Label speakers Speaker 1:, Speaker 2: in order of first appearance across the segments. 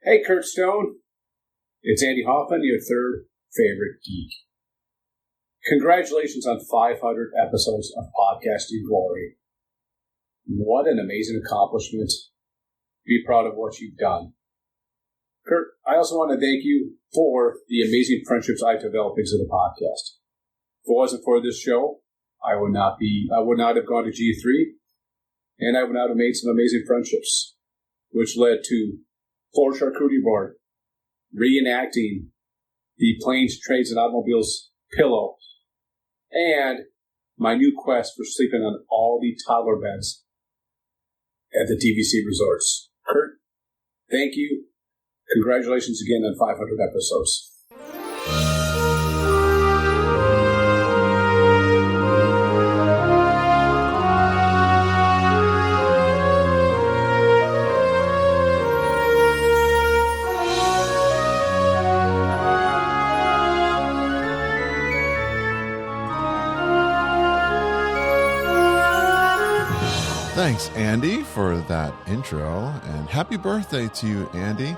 Speaker 1: Hey, Kurt Stone. It's Andy Hoffman, your third favorite geek. Congratulations on 500 episodes of Podcasting Glory. What an amazing accomplishment. Be proud of what you've done. Kurt, I also want to thank you for the amazing friendships I've developed into the podcast. If it wasn't for this show, I would not have gone to G3, and I would not have made some amazing friendships, which led to Floor Charcuterie Board, reenacting the Planes, Trains, and Automobiles pillow, and my new quest for sleeping on all the toddler beds at the DVC resorts. Kurt, thank you. Congratulations again on 500 episodes.
Speaker 2: Thanks, Andy, for that intro, and happy birthday to you, Andy.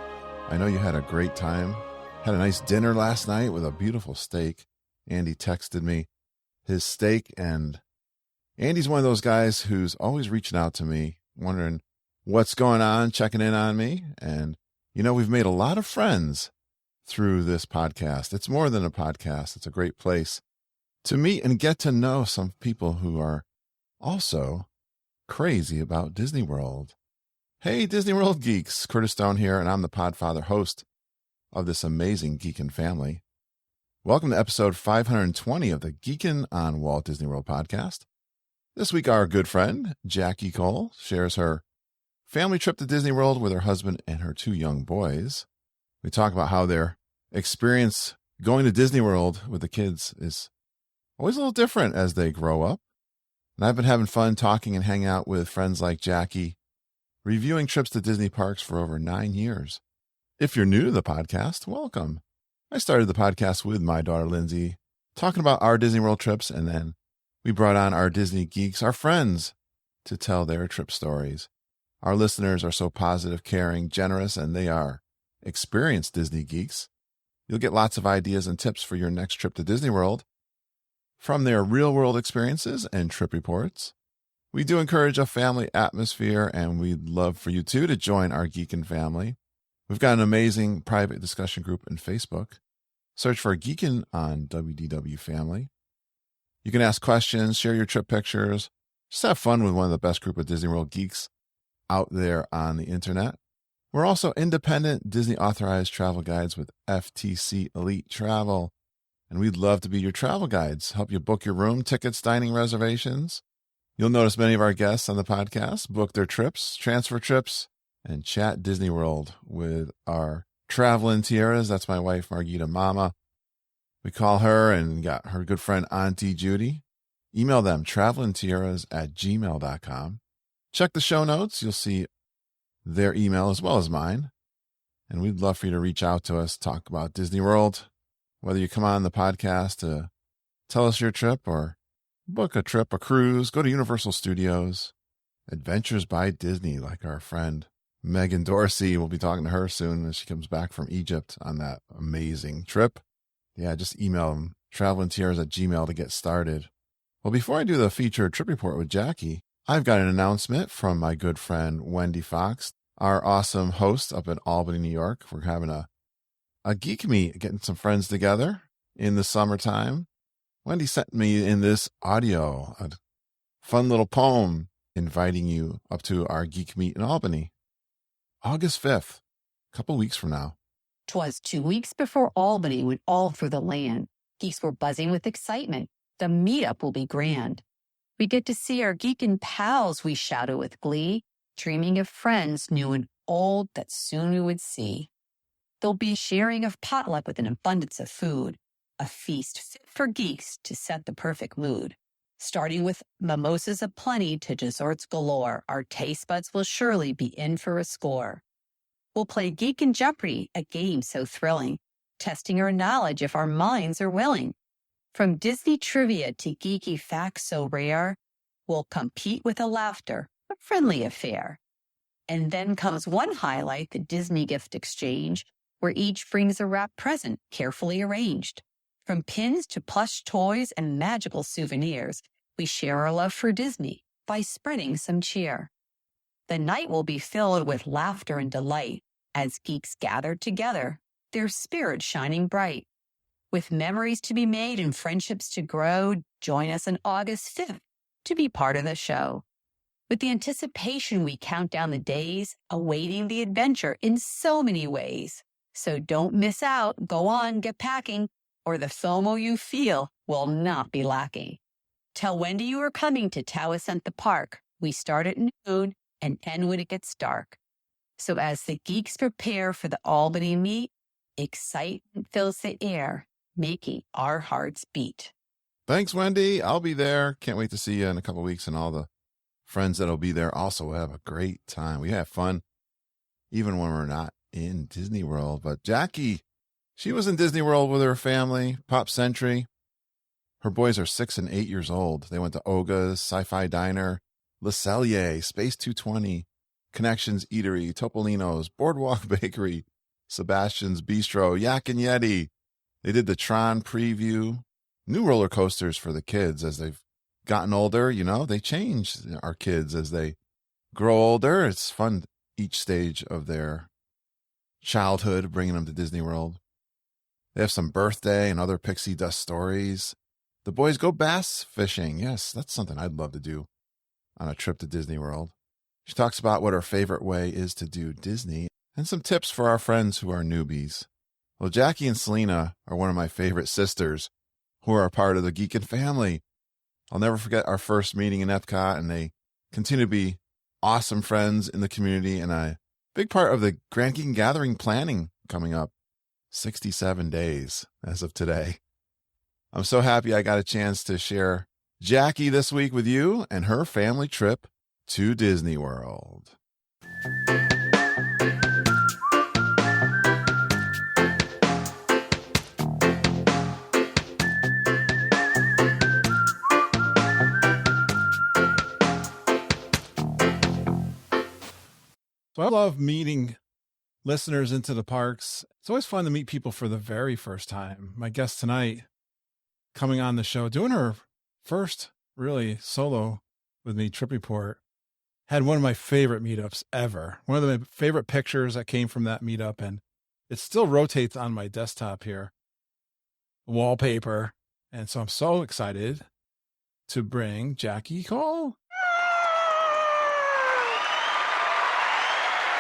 Speaker 2: I know you had a great time. Had a nice dinner last night with a beautiful steak. Andy texted me his steak, and Andy's one of those guys who's always reaching out to me, wondering what's going on, checking in on me. And, you know, we've made a lot of friends through this podcast. It's more than a podcast. It's a great place to meet and get to know some people who are also crazy about Disney World. Hey, Disney World geeks, Curtis Stone here, and I'm the Podfather host of this amazing Geekin' family. Welcome to episode 520 of the Geekin' on Walt Disney World podcast. This week, our good friend, Jackie Coll, shares her family trip to Disney World with her husband and her two young boys. We talk about how their experience going to Disney World with the kids is always a little different as they grow up. And I've been having fun talking and hanging out with friends like Jackie, reviewing trips to Disney parks for over 9 years. If you're new to the podcast, welcome. I started the podcast with my daughter, Lindsay, talking about our Disney World trips, and then we brought on our Disney geeks, our friends, to tell their trip stories. Our listeners are so positive, caring, generous, and they are experienced Disney geeks. You'll get lots of ideas and tips for your next trip to Disney World from their real-world experiences and trip reports. We do encourage a family atmosphere, and we'd love for you, too, to join our Geekin' family. We've got an amazing private discussion group in Facebook. Search for Geekin' on WDW Family. You can ask questions, share your trip pictures, just have fun with one of the best group of Disney World geeks out there on the internet. We're also independent Disney-authorized travel guides with FTC Elite Travel. And we'd love to be your travel guides, help you book your room, tickets, dining reservations. You'll notice many of our guests on the podcast book their trips, transfer trips, and chat Disney World with our traveling tiaras. That's my wife, Margita Mama. We call her and got her good friend, Auntie Judy. Email them, travelingtiaras@gmail.com. Check the show notes. You'll see their email as well as mine. And we'd love for you to reach out to us, talk about Disney World. Whether you come on the podcast to tell us your trip or book a trip, a cruise, go to Universal Studios, Adventures by Disney, like our friend Megan Dorsey. We'll be talking to her soon as she comes back from Egypt on that amazing trip. Yeah, just email them, travelingtiaras@gmail to get started. Well, before I do the featured trip report with Jackie, I've got an announcement from my good friend Wendy Fox, our awesome host up in Albany, New York. We're having a geek meet, getting some friends together in the summertime. Wendy sent me in this audio, a fun little poem inviting you up to our geek meet in Albany, August 5th, a couple weeks from now.
Speaker 3: 'Twas 2 weeks before Albany went all through the land. Geeks were buzzing with excitement. The meetup will be grand. We get to see our geekin' pals, we shouted with glee, dreaming of friends new and old that soon we would see. There'll be sharing of potluck with an abundance of food, a feast fit for geeks to set the perfect mood. Starting with mimosas aplenty to desserts galore, our taste buds will surely be in for a score. We'll play Geekin' Jeopardy, a game so thrilling, testing our knowledge if our minds are willing. From Disney trivia to geeky facts so rare, we'll compete with a laughter, a friendly affair. And then comes one highlight, the Disney gift exchange, where each brings a wrapped present carefully arranged. From pins to plush toys and magical souvenirs, we share our love for Disney by spreading some cheer. The night will be filled with laughter and delight as geeks gather together, their spirits shining bright. With memories to be made and friendships to grow, join us on August 5th to be part of the show. With the anticipation, we count down the days, awaiting the adventure in so many ways. So don't miss out. Go on, get packing, or the FOMO you feel will not be lacking. Tell Wendy you are coming to Taos at the park. We start at noon and end when it gets dark. So as the geeks prepare for the Albany meet, excitement fills the air, making our hearts beat.
Speaker 2: Thanks, Wendy. I'll be there. Can't wait to see you in a couple of weeks, and all the friends that'll be there also will have a great time. We have fun, even when we're not in Disney World. But Jackie, she was in Disney World with her family, Pop Century. Her boys are 6 and 8 years old. They went to Oga's, Sci-Fi Diner, Le Cellier, Space 220, Connections Eatery, Topolino's, Boardwalk Bakery, Sebastian's Bistro, Yak and Yeti. They did the Tron preview. New roller coasters for the kids as they've gotten older. You know, they change, our kids, as they grow older. It's fun each stage of their childhood, bringing them to Disney World. They have some birthday and other pixie dust stories. The boys go bass fishing. Yes, that's something I'd love to do on a trip to Disney World. She talks about what her favorite way is to do Disney and some tips for our friends who are newbies. Well, Jackie and Selena are one of my favorite sisters who are a part of the Geekin' family. I'll never forget our first meeting in Epcot, and they continue to be awesome friends in the community and a big part of the Grand Geekin' Gathering planning coming up. 67 days as of today. I'm so happy I got a chance to share Jackie this week with you and her family trip to Disney World. So I love meeting listeners into the parks. It's always fun to meet people for the very first time. My guest tonight, coming on the show, doing her first really solo with me, Trip Report, had one of my favorite meetups ever. One of my favorite pictures that came from that meetup, and it still rotates on my desktop here, wallpaper. And so I'm so excited to bring Jackie Coll.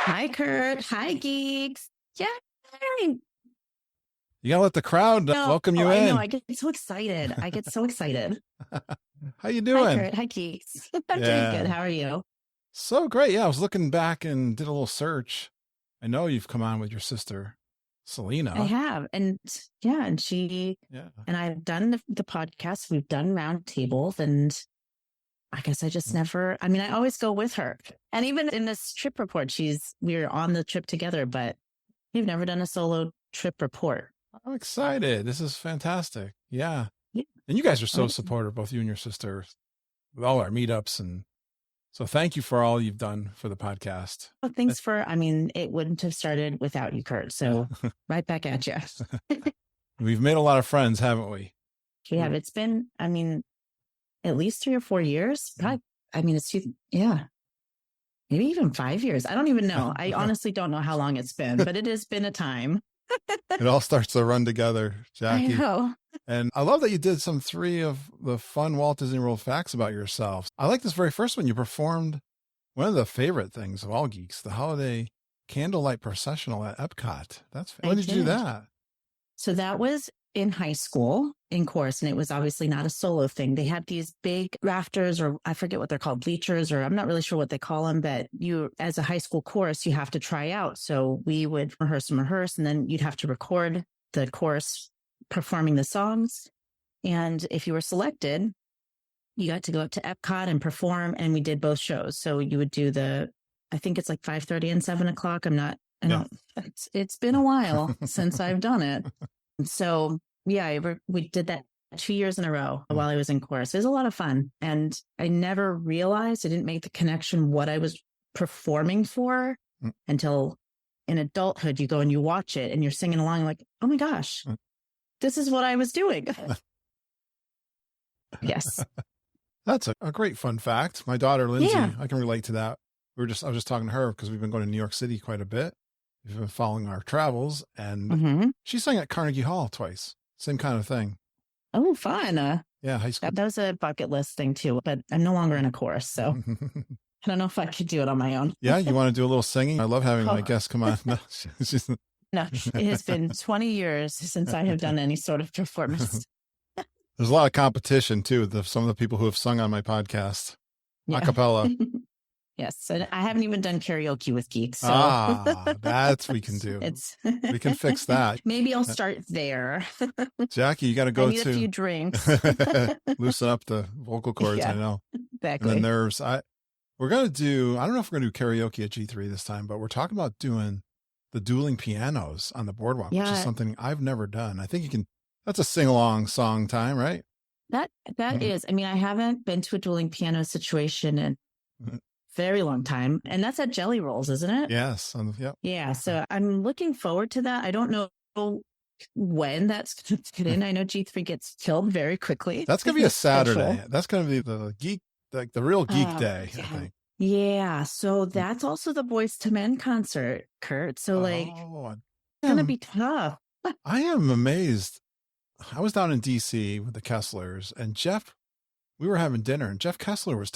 Speaker 4: Hi, Kurt. Hi, geeks. Yeah.
Speaker 2: You gotta let the crowd welcome you in.
Speaker 4: I know. I get so excited.
Speaker 2: How you doing?
Speaker 4: Hi, Kurt. Hi, geeks. I'm doing good. How are you?
Speaker 2: So great. Yeah, I was looking back and did a little search. I know you've come on with your sister, Selena.
Speaker 4: I have. And she and I've done the podcast. We've done roundtables, and I guess I just never, I always go with her. And even in this trip report, we're on the trip together, but we've never done a solo trip report.
Speaker 2: I'm excited. This is fantastic. Yeah. And you guys are so supportive, both you and your sister, with all our meetups. And so thank you for all you've done for the podcast.
Speaker 4: Well, thanks it wouldn't have started without you, Kurt. So right back at you.
Speaker 2: We've made a lot of friends, haven't we?
Speaker 4: We have. It's been, at least 3 or 4 years. Probably, maybe even 5 years. I don't even know. I honestly don't know how long it's been, but it has been a time.
Speaker 2: It all starts to run together, Jackie.
Speaker 4: I know.
Speaker 2: And I love that you did some 3 of the fun Walt Disney World facts about yourself. I like this very first one. You performed one of the favorite things of all geeks, the holiday candlelight processional at Epcot. When did you do that?
Speaker 4: So that was in high school in chorus, and it was obviously not a solo thing. They had these big rafters, or I forget what they're called, bleachers, or I'm not really sure what they call them, but you, as a high school chorus, you have to try out. So we would rehearse, and then you'd have to record the chorus performing the songs. And if you were selected, you got to go up to Epcot and perform, and we did both shows. So you would do I think it's like 5:30 and 7 o'clock. It's been a while since I've done it. So we did that 2 years in a row while I was in chorus. It was a lot of fun. And I never realized, I didn't make the connection what I was performing for until in adulthood you go and you watch it and you're singing along like, oh my gosh, this is what I was doing. Yes.
Speaker 2: That's a great fun fact. My daughter, Lindsay,
Speaker 4: Yeah.
Speaker 2: I can relate to that. I was just talking to her because we've been going to New York City quite a bit. We've been following our travels, and she sang at Carnegie Hall twice. Same kind of thing.
Speaker 4: Oh, fun.
Speaker 2: Yeah, high school.
Speaker 4: That was a bucket list thing too, but I'm no longer in a chorus, so I don't know if I could do it on my own.
Speaker 2: Yeah, you want to do a little singing? I love having my guests come on. No,
Speaker 4: no, it has been 20 years since I have done any sort of performance.
Speaker 2: There's a lot of competition too. Some of the people who have sung on my podcast, a cappella.
Speaker 4: Yes, and I haven't even done karaoke with geeks. So.
Speaker 2: That's we can do. We can fix that.
Speaker 4: Maybe I'll start there.
Speaker 2: Jackie, you got to go
Speaker 4: I need a few drinks.
Speaker 2: Loosen up the vocal cords. I know.
Speaker 4: Exactly.
Speaker 2: And the nerves. We're going to do, I don't know if we're going to do karaoke at G3 this time, but we're talking about doing the dueling pianos on the boardwalk, which is something I've never done. I think you can, that's a sing-along song time, right?
Speaker 4: That is, I mean, I haven't been to a dueling piano situation in a very long time. And that's at Jelly Rolls, isn't it?
Speaker 2: Yes. Yep.
Speaker 4: Yeah. So I'm looking forward to that. I don't know when that's going to fit in. I know G3 gets filled very quickly.
Speaker 2: That's going to be a Saturday. That's going to be the geek, like the real geek day, I think.
Speaker 4: Yeah. So that's also the Boys to Men concert, Kurt. So it's going to be tough.
Speaker 2: I am amazed. I was down in DC with the Kesslers, and Jeff, we were having dinner, and Jeff Kessler was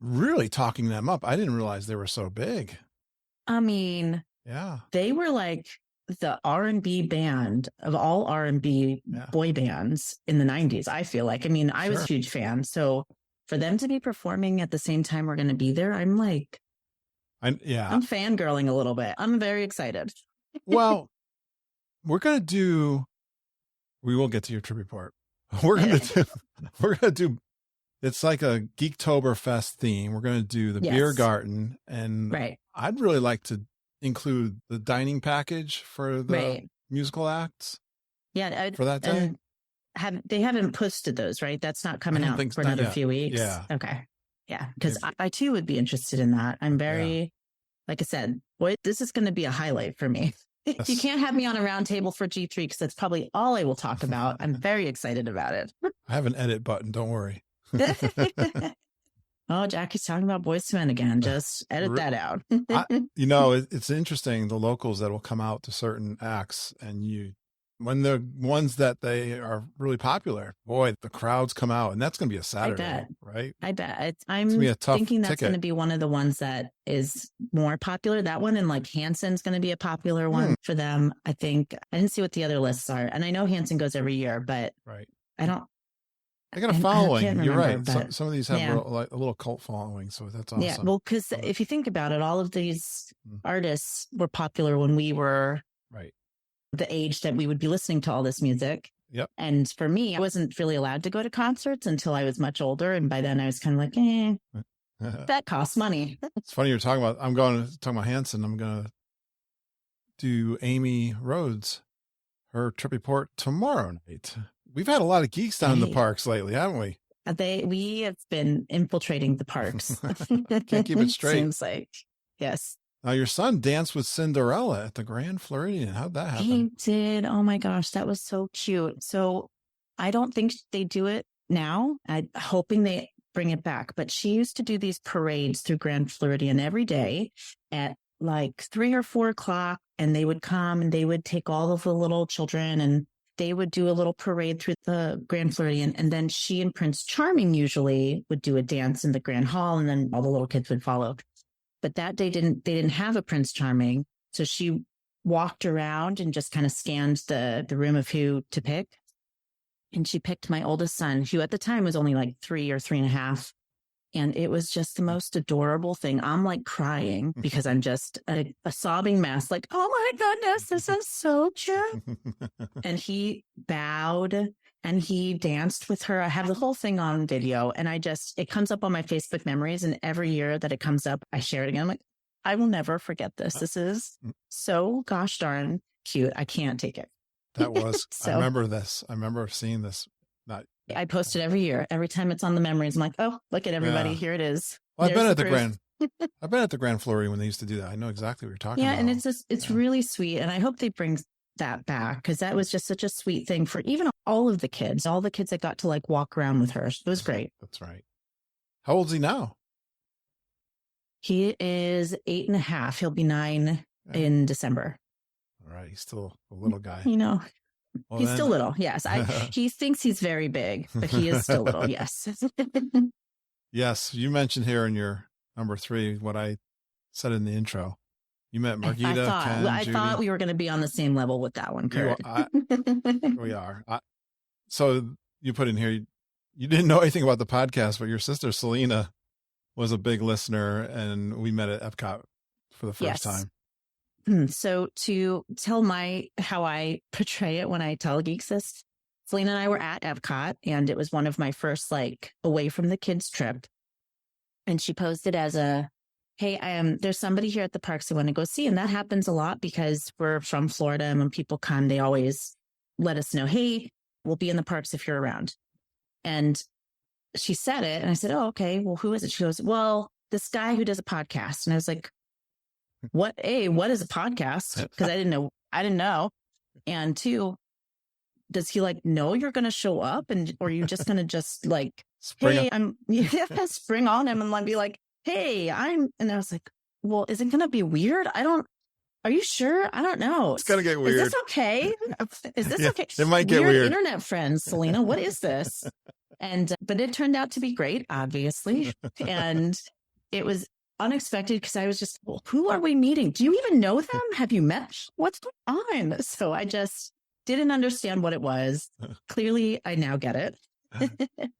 Speaker 2: really talking them up. I didn't realize they were so big.
Speaker 4: I mean, they were like the R&B band of all R&B boy bands in the 90s, I feel like. I mean, I was a huge fan. So for them to be performing at the same time we're going to be there, I'm like, I'm fangirling a little bit. I'm very excited.
Speaker 2: Well, we will get to your trip report. We're going to do, it's like a Geektoberfest theme. We're going to do the beer garden, and I'd really like to include the dining package for the musical acts.
Speaker 4: Yeah.
Speaker 2: For that day.
Speaker 4: They haven't posted those, right? That's not coming out for another few weeks.
Speaker 2: Yeah.
Speaker 4: Okay. Yeah. Because I too would be interested in that. I'm very, like I said, boy, this is going to be a highlight for me. You can't have me on a round table for G3 because that's probably all I will talk about. I'm very excited about it.
Speaker 2: I have an edit button. Don't worry.
Speaker 4: Oh, Jackie's talking about Boys to Men again. Just edit that out.
Speaker 2: It's interesting. The locals that will come out to certain acts, and when the ones that they are really popular, boy, the crowds come out, and that's going to be a Saturday, right?
Speaker 4: I bet. I'm thinking that's going to be one of the ones that is more popular. That one, and like Hanson's going to be a popular one for them. I think I didn't see what the other lists are, and I know Hanson goes every year, but I don't.
Speaker 2: They got a following. You're right. Some of these have a little cult following, so that's awesome.
Speaker 4: Yeah, well, because if you think about it, all of these artists were popular when we were the age that we would be listening to all this music.
Speaker 2: Yep.
Speaker 4: And for me, I wasn't really allowed to go to concerts until I was much older, and by then I was kind of like, that costs money.
Speaker 2: It's funny you're talking about. I'm going to talk about Hanson. I'm going to do Amy Rhodes, her trip report tomorrow night. We've had a lot of geeks down in the parks lately, haven't we?
Speaker 4: We have been infiltrating the parks.
Speaker 2: Can't keep it straight.
Speaker 4: Seems like, yes.
Speaker 2: Now, your son danced with Cinderella at the Grand Floridian. How'd that happen?
Speaker 4: He did. Oh my gosh, that was so cute. So I don't think they do it now. I'm hoping they bring it back. But she used to do these parades through Grand Floridian every day at like 3 or 4 o'clock. And they would come and they would take all of the little children and they would do a little parade through the Grand Floridian. And then she and Prince Charming usually would do a dance in the Grand Hall, and then all the little kids would follow. But that day they didn't have a Prince Charming. So she walked around and just kind of scanned the room of who to pick. And she picked my oldest son, who at the time was only like 3 or 3.5. And it was just the most adorable thing. I'm like crying because I'm just a sobbing mess. Like, oh my goodness, this is so cute. And he bowed and he danced with her. I have the whole thing on video, and it comes up on my Facebook memories. And every year that it comes up, I share it again. I'm like, I will never forget this. This is so gosh darn cute. I can't take it.
Speaker 2: That was, I remember this. I remember seeing this.
Speaker 4: I post it every year. Every time it's on the memories, I'm like, oh, look at everybody. Here it is.
Speaker 2: Well, I've been at the I've been at the Grand Floridian when they used to do that. I know exactly what you're talking about.
Speaker 4: And it's really sweet. And I hope they bring that back because that was just such a sweet thing for even all the kids that got to like walk around with her. It was great.
Speaker 2: That's right. How old is he now?
Speaker 4: He is 8.5. He'll be 9 in December.
Speaker 2: All right. He's still a little guy.
Speaker 4: Well, he's still little. Yes. He thinks he's very big, but he is still little. Yes.
Speaker 2: Yes. You mentioned here in your number 3, what I said in the intro. You met Margita,
Speaker 4: I thought we were going to be on the same level with that one, Kurt.
Speaker 2: We are. So you put in here, you didn't know anything about the podcast, but your sister Selena was a big listener, and we met at Epcot for the first time.
Speaker 4: So to tell how I portray it when I tell Geeksist, Selena and I were at Epcot, and it was one of my first away from the kids trip. And she posted as hey, there's somebody here at the parks I want to go see. And that happens a lot because we're from Florida. And when people come, they always let us know, hey, we'll be in the parks if you're around. And she said it. And I said, oh, okay. Well, who is it? She goes, well, this guy who does a podcast. And I was like, what is a podcast? Because I didn't know. And 2, does he know you're going to show up or are you just going to just spring on him and be like, hey, and I was like, well, is it going to be weird? Are you sure? I don't know.
Speaker 2: It's going to get weird.
Speaker 4: Is this okay? Okay?
Speaker 2: It might get weird.
Speaker 4: Internet friends, Selena, what is this? But it turned out to be great, obviously. And it was unexpected because I was just, well, who are we meeting? Do you even know them? Have you met? What's going on? So I just didn't understand what it was. Clearly, I now get it.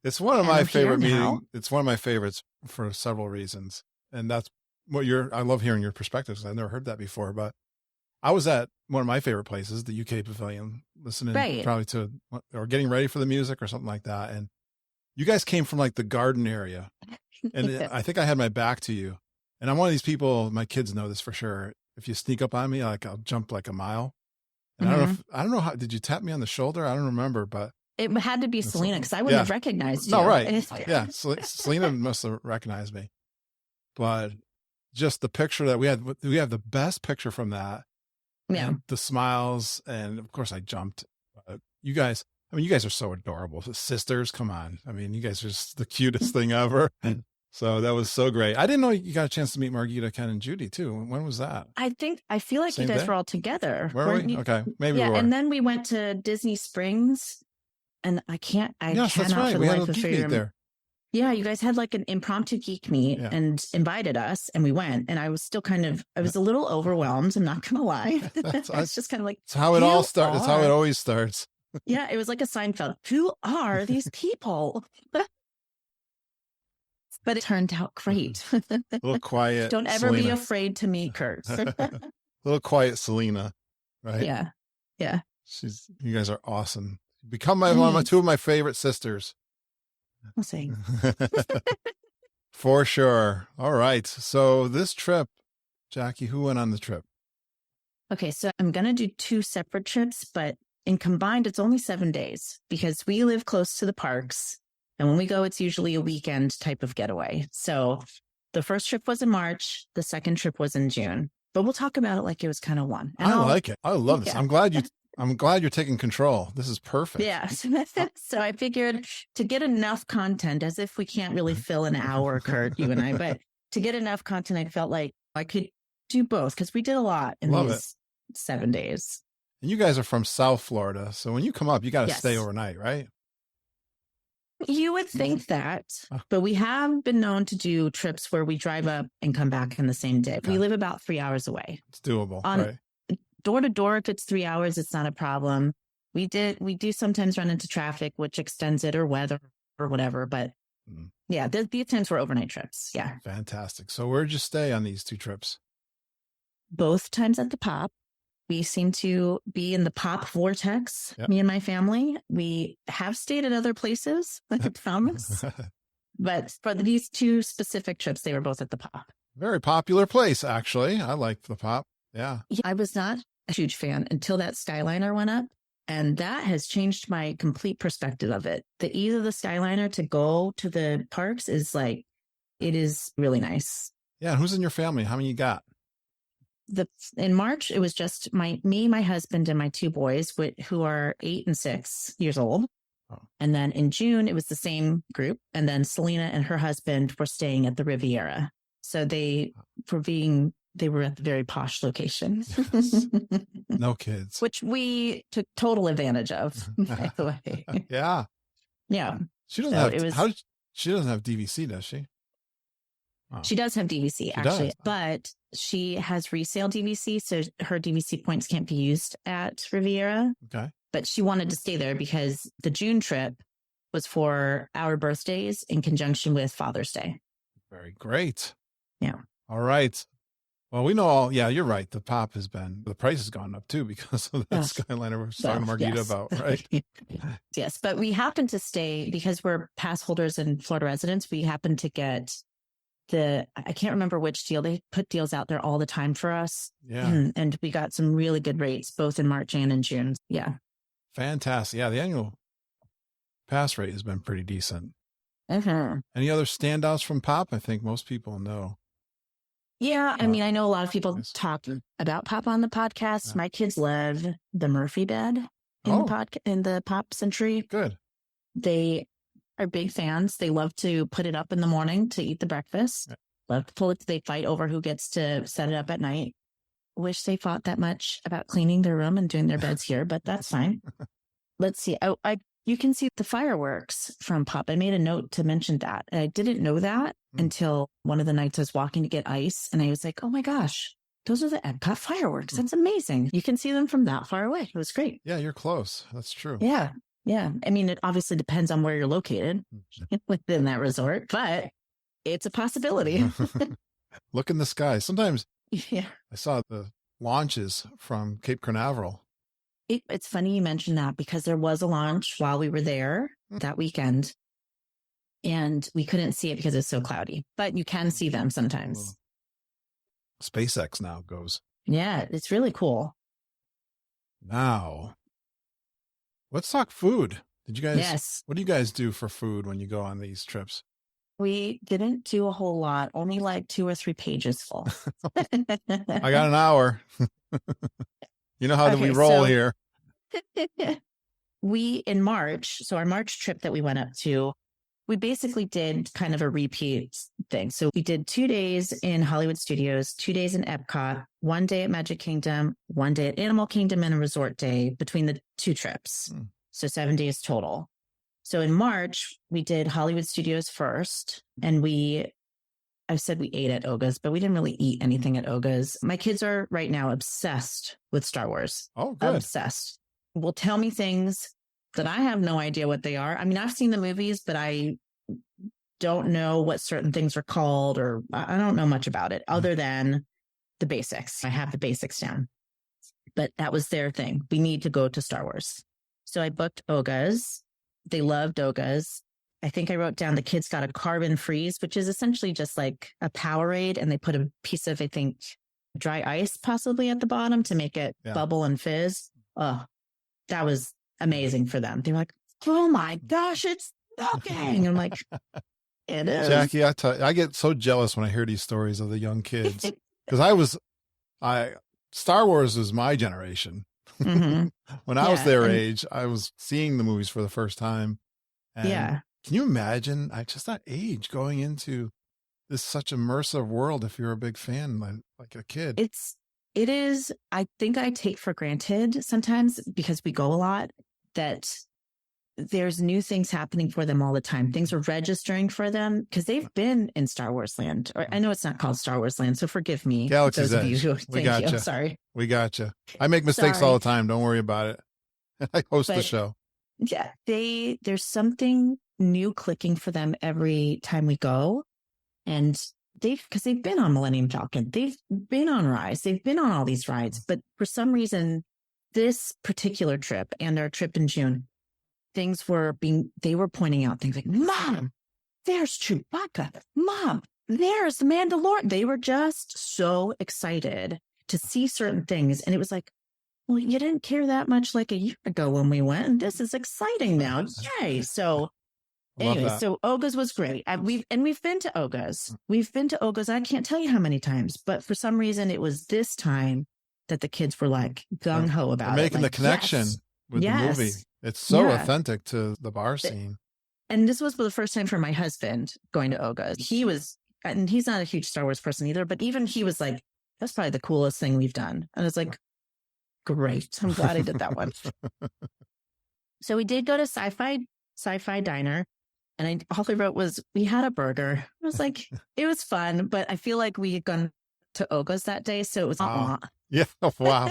Speaker 2: It's one of my favorite meetings. It's one of my favorites for several reasons. And that's what I love hearing your perspectives. I've never heard that before, but I was at one of my favorite places, the UK Pavilion, listening probably to, or getting ready for the music or something like that. And you guys came from the garden area. And I think I had my back to you. And I'm one of these people, my kids know this for sure. If you sneak up on me, I'll jump a mile. And I don't know how, did you tap me on the shoulder? I don't remember, but
Speaker 4: it had to be Selena because I wouldn't have recognized you.
Speaker 2: No, right. Yeah. Selena must have recognized me, but just the picture that we have the best picture from that.
Speaker 4: Yeah.
Speaker 2: The smiles. And of course I jumped. You guys are so adorable. The sisters, come on. I mean, you guys are just the cutest thing ever. So that was so great. I didn't know you got a chance to meet Margita, Ken, and Judy too. When was that?
Speaker 4: I feel like you guys were all together.
Speaker 2: Were we? Okay. Maybe we were.
Speaker 4: And then we went to Disney Springs. And I cannot
Speaker 2: that's right.
Speaker 4: for the
Speaker 2: we
Speaker 4: life
Speaker 2: had a
Speaker 4: of
Speaker 2: geek meet there.
Speaker 4: Yeah, you guys had an impromptu geek meet and invited us, and we went. And I was still I was a little overwhelmed. I'm not going to lie. It's just kind of
Speaker 2: it's how it all starts. It's how it always starts.
Speaker 4: Yeah, it was like a Seinfeld. Who are these people? But it turned out great.
Speaker 2: A little quiet.
Speaker 4: Don't ever
Speaker 2: Selena.
Speaker 4: be afraid to meet Kurt.
Speaker 2: A little quiet Selena, right?
Speaker 4: Yeah. Yeah.
Speaker 2: You guys are awesome. Become two of my favorite sisters.
Speaker 4: I'll say.
Speaker 2: For sure. All right. So this trip, Jackie, who went on the trip?
Speaker 4: Okay. So I'm going to do 2 separate trips, but in combined, it's only 7 days because we live close to the parks. And when we go, it's usually a weekend type of getaway. So the first trip was in March. The second trip was in June. But we'll talk about it like it was kind of one. And
Speaker 2: I like it. I love this. Yeah. I'm glad you're taking control. This is perfect.
Speaker 4: Yeah. So I figured to get enough content, as if we can't really fill an hour, Kurt, you and I, but to get enough content, I felt like I could do both because we did a lot in these 7 days.
Speaker 2: And you guys are from South Florida. So when you come up, you got to stay overnight, right?
Speaker 4: You would think that, but we have been known to do trips where we drive up and come back in the same day. Okay. We live about 3 hours away.
Speaker 2: It's doable, right?
Speaker 4: Door to door, if it's 3 hours, it's not a problem. We do sometimes run into traffic, which extends it, or weather or whatever. But yeah, these times were overnight trips. Yeah.
Speaker 2: Fantastic. So where'd you stay on these 2 trips?
Speaker 4: Both times at the Pop. We seem to be in the Pop vortex, me and my family. We have stayed at other places, I promise. But for these 2 specific trips, they were both at the Pop.
Speaker 2: Very popular place, actually. I liked the Pop. Yeah.
Speaker 4: I was not a huge fan until that Skyliner went up. And that has changed my complete perspective of it. The ease of the Skyliner to go to the parks is it is really nice.
Speaker 2: Yeah. And who's in your family? How many you got?
Speaker 4: In March, it was just my husband, and my 2 boys, who are 8 and 6 years old.
Speaker 2: Oh.
Speaker 4: And then in June, it was the same group. And then Selena and her husband were staying at the Riviera. So they were at the very posh location.
Speaker 2: Yes. No kids.
Speaker 4: Which we took total advantage of, by the way.
Speaker 2: Yeah.
Speaker 4: Yeah.
Speaker 2: She doesn't she doesn't have DVC, does she? Oh.
Speaker 4: She does have DVC, actually, but she has resale DVC, so her DVC points can't be used at Riviera.
Speaker 2: Okay.
Speaker 4: But she wanted to stay there because the June trip was for our birthdays in conjunction with Father's Day.
Speaker 2: Very great.
Speaker 4: Yeah.
Speaker 2: All right. Well, we know you're right. The price has gone up too because of that Skyliner we're talking to Margita about, right?
Speaker 4: Yes. But we happen to stay, because we're pass holders and Florida residents, we happen to get I can't remember which deal. They put deals out there all the time for us.
Speaker 2: Yeah.
Speaker 4: And we got some really good rates, both in March and in June. Yeah.
Speaker 2: Fantastic. Yeah. The annual pass rate has been pretty decent.
Speaker 4: Mm-hmm.
Speaker 2: Any other standouts from Pop? I think most people know.
Speaker 4: Yeah. I mean, I know a lot of people talk about Pop on the podcast.
Speaker 2: Yeah.
Speaker 4: My kids love the Murphy bed in the Pop Century.
Speaker 2: Good.
Speaker 4: They are big fans. They love to put it up in the morning to eat the breakfast.
Speaker 2: Yeah.
Speaker 4: Love to pull it. They fight over who gets to set it up at night. Wish they fought that much about cleaning their room and doing their beds here, but that's fine. Let's see. You can see the fireworks from Pop. I made a note to mention that. And I didn't know that until one of the nights I was walking to get ice. And I was like, oh my gosh, those are the Epcot fireworks. That's amazing. You can see them from that far away. It was great.
Speaker 2: Yeah, you're close. That's true.
Speaker 4: Yeah. Yeah. I mean, it obviously depends on where you're located within that resort, but it's a possibility.
Speaker 2: Look in the sky. Sometimes
Speaker 4: Yeah.
Speaker 2: I saw the launches from Cape Canaveral.
Speaker 4: It's funny you mentioned that, because there was a launch while we were there that weekend, and we couldn't see it because it's so cloudy, but you can see them sometimes.
Speaker 2: SpaceX now goes.
Speaker 4: Yeah, it's really cool.
Speaker 2: Now, let's talk food. Did you guys?
Speaker 4: Yes.
Speaker 2: What do you guys do for food when you go on these trips?
Speaker 4: We didn't do a whole lot, only like 2 or 3 pages full.
Speaker 2: I got an hour. You know how we roll here.
Speaker 4: In March, so our March trip that we went up to, we basically did kind of a repeat thing. So we did 2 days in Hollywood Studios, 2 days in Epcot, 1 day at Magic Kingdom, 1 day at Animal Kingdom, and a resort day between the 2 trips. So 7 days total. So in March, we did Hollywood Studios first, and I said we ate at Oga's, but we didn't really eat anything at Oga's. My kids are right now obsessed with Star Wars.
Speaker 2: Oh, good.
Speaker 4: Obsessed. Will tell me things that I have no idea what they are. I mean, I've seen the movies, but I don't know what certain things are called, or I don't know much about it other than the basics. I have the basics down, but that was their thing. We need to go to Star Wars. So I booked Oga's. They loved Oga's. I think I wrote down the kids got a carbon freeze, which is essentially just like a Powerade, and they put a piece of, I think, dry ice possibly at the bottom to make it bubble and fizz. Oh, that was amazing for them. They're like, oh my gosh, it's smoking. I'm like, it is.
Speaker 2: Jackie, I get so jealous when I hear these stories of the young kids, because Star Wars was my generation.
Speaker 4: Mm-hmm.
Speaker 2: When I was their age, I was seeing the movies for the first time. And can you imagine just that age going into this such immersive world if you're a big fan, like a kid?
Speaker 4: It is, I think I take for granted sometimes, because we go a lot, that there's new things happening for them all the time. Things are registering for them because they've been in Star Wars Land. Or I know it's not called Star Wars Land, so forgive me.
Speaker 2: Galaxy's Edge.
Speaker 4: We got you. Sorry.
Speaker 2: We got you. I make mistakes all the time. Don't worry about it. I host the show.
Speaker 4: Yeah, there's something new clicking for them every time we go. And because they've been on Millennium Falcon, they've been on Rise, they've been on all these rides. But for some reason, this particular trip and our trip in June, they were pointing out things like, Mom, there's Chewbacca. Mom, there's the Mandalorian. They were just so excited to see certain things. And it was like, well, you didn't care that much like a year ago when we went, and this is exciting now. Yay. So
Speaker 2: Love
Speaker 4: Anyway,
Speaker 2: that.
Speaker 4: so Oga's was great. We've been to Oga's. We've been to Oga's. I can't tell you how many times, but for some reason it was this time that the kids were like gung ho about
Speaker 2: They're making
Speaker 4: it.
Speaker 2: the
Speaker 4: Like,
Speaker 2: connection with the movie. It's so authentic to the bar scene.
Speaker 4: And this was for the first time for my husband going to Oga's. And he's not a huge Star Wars person either, but even he was like, that's probably the coolest thing we've done. And I was like, great. I'm glad I did that one. So we did go to sci-fi diner. And all I wrote was, we had a burger. I was like, it was fun, but I feel like we had gone to Oga's that day. So it was,
Speaker 2: Yeah. Wow.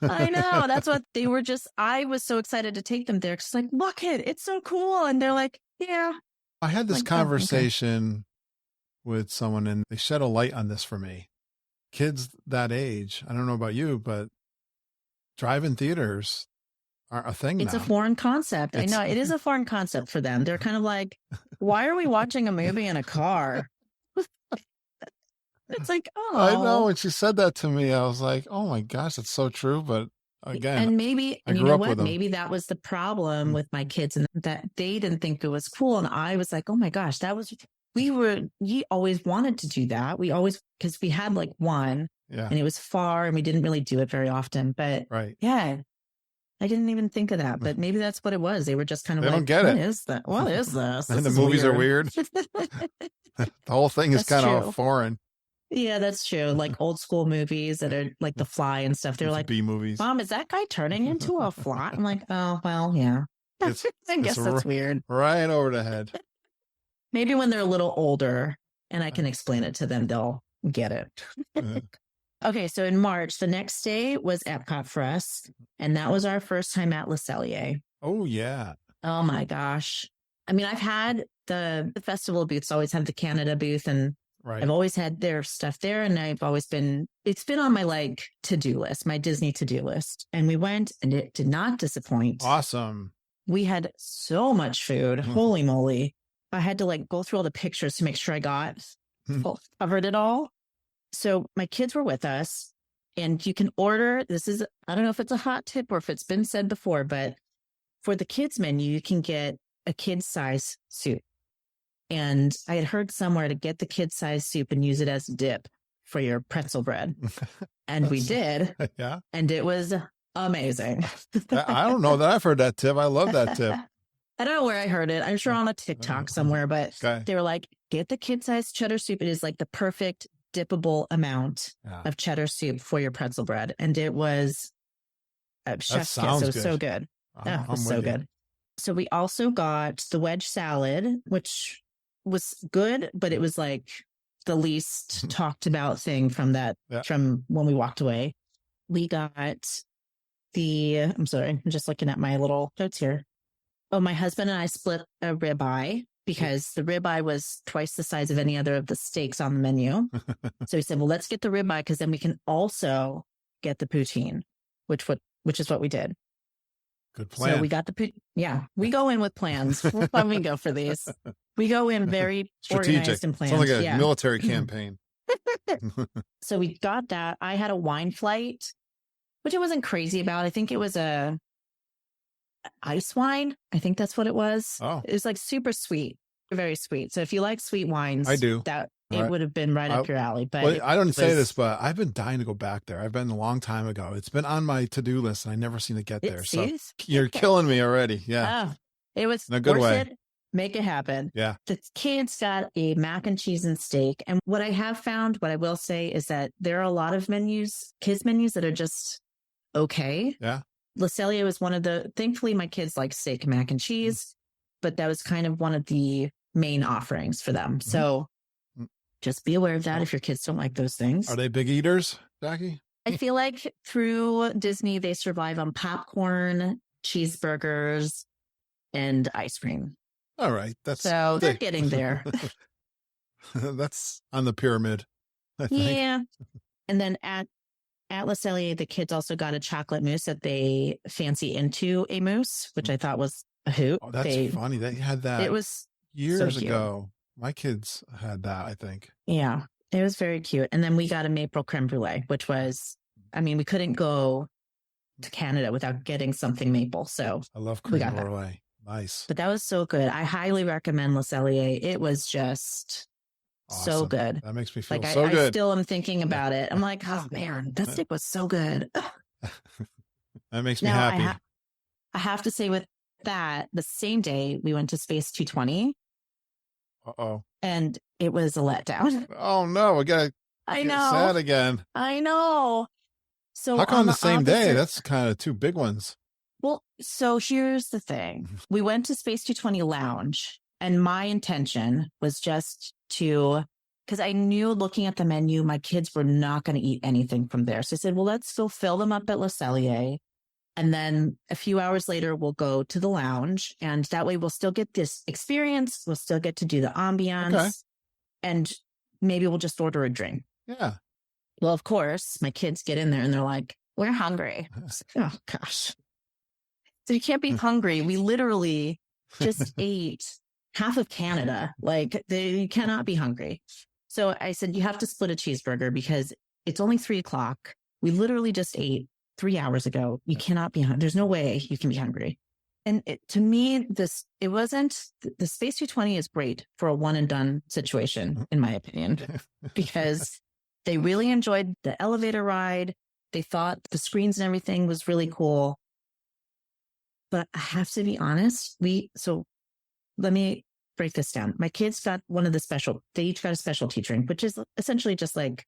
Speaker 4: I know. That's what they were I was so excited to take them there. Cause like, look it's so cool. And they're like, yeah.
Speaker 2: I had this
Speaker 4: like,
Speaker 2: conversation with someone and they shed a light on this for me. Kids that age, I don't know about you, but drive-in theaters aren't a thing
Speaker 4: It's
Speaker 2: now.
Speaker 4: a foreign concept. I know. It is a foreign concept for them. They're kind of like, why are we watching a movie in a car? It's like, oh.
Speaker 2: I know. When she said that to me, I was like, oh my gosh, that's so true. But again,
Speaker 4: and
Speaker 2: you
Speaker 4: know what? Maybe that was the problem with my kids and that they didn't think it was cool. And I was like, oh my gosh, we always wanted to do that. Because we had like one and it was far and we didn't really do it very often. But yeah, I didn't even think of that. But maybe that's what it was. They were just kind of
Speaker 2: don't get
Speaker 4: what
Speaker 2: it.
Speaker 4: is that? What is this?
Speaker 2: And the movies are weird. The whole thing is kind of foreign.
Speaker 4: Yeah, that's true. Like old school movies that are like The Fly and stuff. They're like,
Speaker 2: B movies.
Speaker 4: Mom, is that guy turning into a fly? I'm like, oh, well, yeah. I guess that's weird.
Speaker 2: Right over the head.
Speaker 4: Maybe when they're a little older and I can explain it to them, they'll get it. Okay, so in March, the next day was Epcot for us. And that was our first time at Le Cellier.
Speaker 2: Oh, yeah.
Speaker 4: Oh, my gosh. I mean, I've had the festival booths, always had the Canada booth, and I've always had their stuff there. And it's been on my like to-do list, my Disney to-do list. And we went and it did not disappoint.
Speaker 2: Awesome.
Speaker 4: We had so much food. Holy moly. I had to like go through all the pictures to make sure I covered it all. So my kids were with us and you can order, I don't know if it's a hot tip or if it's been said before, but for the kids menu, you can get a kid's size soup. And I had heard somewhere to get the kid's size soup and use it as dip for your pretzel bread. And we did.
Speaker 2: Yeah.
Speaker 4: And it was amazing.
Speaker 2: I don't know that I've heard that tip. I love that tip.
Speaker 4: I don't know where I heard it. I'm sure on a TikTok somewhere, but they were like, get the kid-sized cheddar soup. It is like the perfect dippable amount of cheddar soup for your pretzel bread. And it was chef's kiss. It was so good. It was so good. So we also got the wedge salad, which was good, but it was like the least talked about thing from when we walked away. We got I'm sorry, I'm just looking at my little notes here. Oh, my husband and I split a ribeye because the ribeye was twice the size of any other of the steaks on the menu. So we said, well, let's get the ribeye because then we can also get the poutine, which is what we did.
Speaker 2: Good plan.
Speaker 4: So we got we go in with plans. When we go for these, we go in very organized and planned.
Speaker 2: Sounds like a military campaign.
Speaker 4: So we got that. I had a wine flight, which I wasn't crazy about. I think it was a ice wine. I think that's what it was.
Speaker 2: Oh,
Speaker 4: it was like super sweet, very sweet. So if you like sweet wines,
Speaker 2: I do.
Speaker 4: It would have been right up your alley. But
Speaker 2: I don't say this, but I've been dying to go back there. I've been a long time ago. It's been on my to-do list and I never seem to get there. So you're killing me already. Yeah.
Speaker 4: It was
Speaker 2: in a good way.
Speaker 4: Make it happen.
Speaker 2: Yeah.
Speaker 4: The kids got a mac and cheese and steak. And what I will say is that there are a lot of kids menus that are just okay.
Speaker 2: Yeah.
Speaker 4: Le Cellier was thankfully my kids like steak and mac and cheese, but that was kind of one of the main offerings for them. So just be aware of that if your kids don't like those things.
Speaker 2: Are they big eaters, Jackie?
Speaker 4: I feel like through Disney, they survive on popcorn, cheeseburgers, and ice cream.
Speaker 2: All right.
Speaker 4: They're getting there.
Speaker 2: That's on the pyramid, I think.
Speaker 4: Yeah. And then at Le Cellier, the kids also got a chocolate mousse that they fancy into a mousse, which I thought was a hoot.
Speaker 2: Oh, that's funny. They had that.
Speaker 4: It was
Speaker 2: years ago. My kids had that, I think.
Speaker 4: Yeah, it was very cute. And then we got a maple creme brulee, which was, we couldn't go to Canada without getting something maple. So
Speaker 2: I love creme brulee. Nice.
Speaker 4: But that was so good. I highly recommend Le Cellier. It was just so
Speaker 2: Awesome.
Speaker 4: good.
Speaker 2: That makes me feel
Speaker 4: Like
Speaker 2: so
Speaker 4: I
Speaker 2: good.
Speaker 4: still am thinking about it. I'm like, oh man, that steak was so good.
Speaker 2: That makes me
Speaker 4: Now,
Speaker 2: happy.
Speaker 4: I have to say with that, the same day we went to Space 220
Speaker 2: Uh-oh.
Speaker 4: and it was a letdown.
Speaker 2: Oh no, we got
Speaker 4: I
Speaker 2: to get
Speaker 4: know.
Speaker 2: sad again.
Speaker 4: I know. So
Speaker 2: How come
Speaker 4: on
Speaker 2: the same day?
Speaker 4: opposite-
Speaker 2: That's kind of two big ones.
Speaker 4: Well, so here's the thing. We went to Space 220 Lounge, and my intention was just to, because I knew looking at the menu, my kids were not going to eat anything from there. So I said, well, let's still fill them up at Le Cellier. And then a few hours later, we'll go to the lounge. And that way we'll still get this experience. We'll still get to do the ambiance.
Speaker 2: Okay.
Speaker 4: And maybe we'll just order a drink.
Speaker 2: Yeah.
Speaker 4: Well, of course, my kids get in there and they're like, we're hungry. Oh, gosh. So you can't be hungry. We literally just ate half of Canada. Like, you cannot be hungry. So I said, you have to split a cheeseburger because it's only 3:00. We literally just ate 3 hours ago. You cannot be hungry. There's no way you can be hungry. And to me, it wasn't, the Space 220 is great for a one and done situation, in my opinion, because they really enjoyed the elevator ride. They thought the screens and everything was really cool. But I have to be honest, so let me break this down. My kids got they each got a specialty drink, which is essentially just like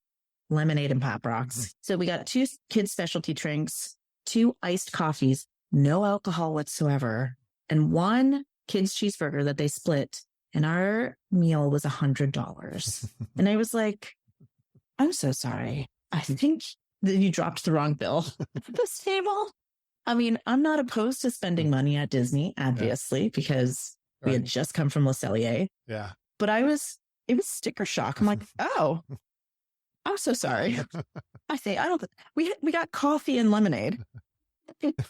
Speaker 4: lemonade and pop rocks. So we got 2 kids specialty drinks, 2 iced coffees, no alcohol whatsoever, and 1 kid's cheeseburger that they split. And our meal was $100. And I was like, I'm so sorry. I think that you dropped the wrong bill at this table. I mean, I'm not opposed to spending money at Disney, obviously, because we had just come from Le Cellier.
Speaker 2: Yeah.
Speaker 4: But it was sticker shock. I'm like, oh, I'm so sorry. We got coffee and lemonade.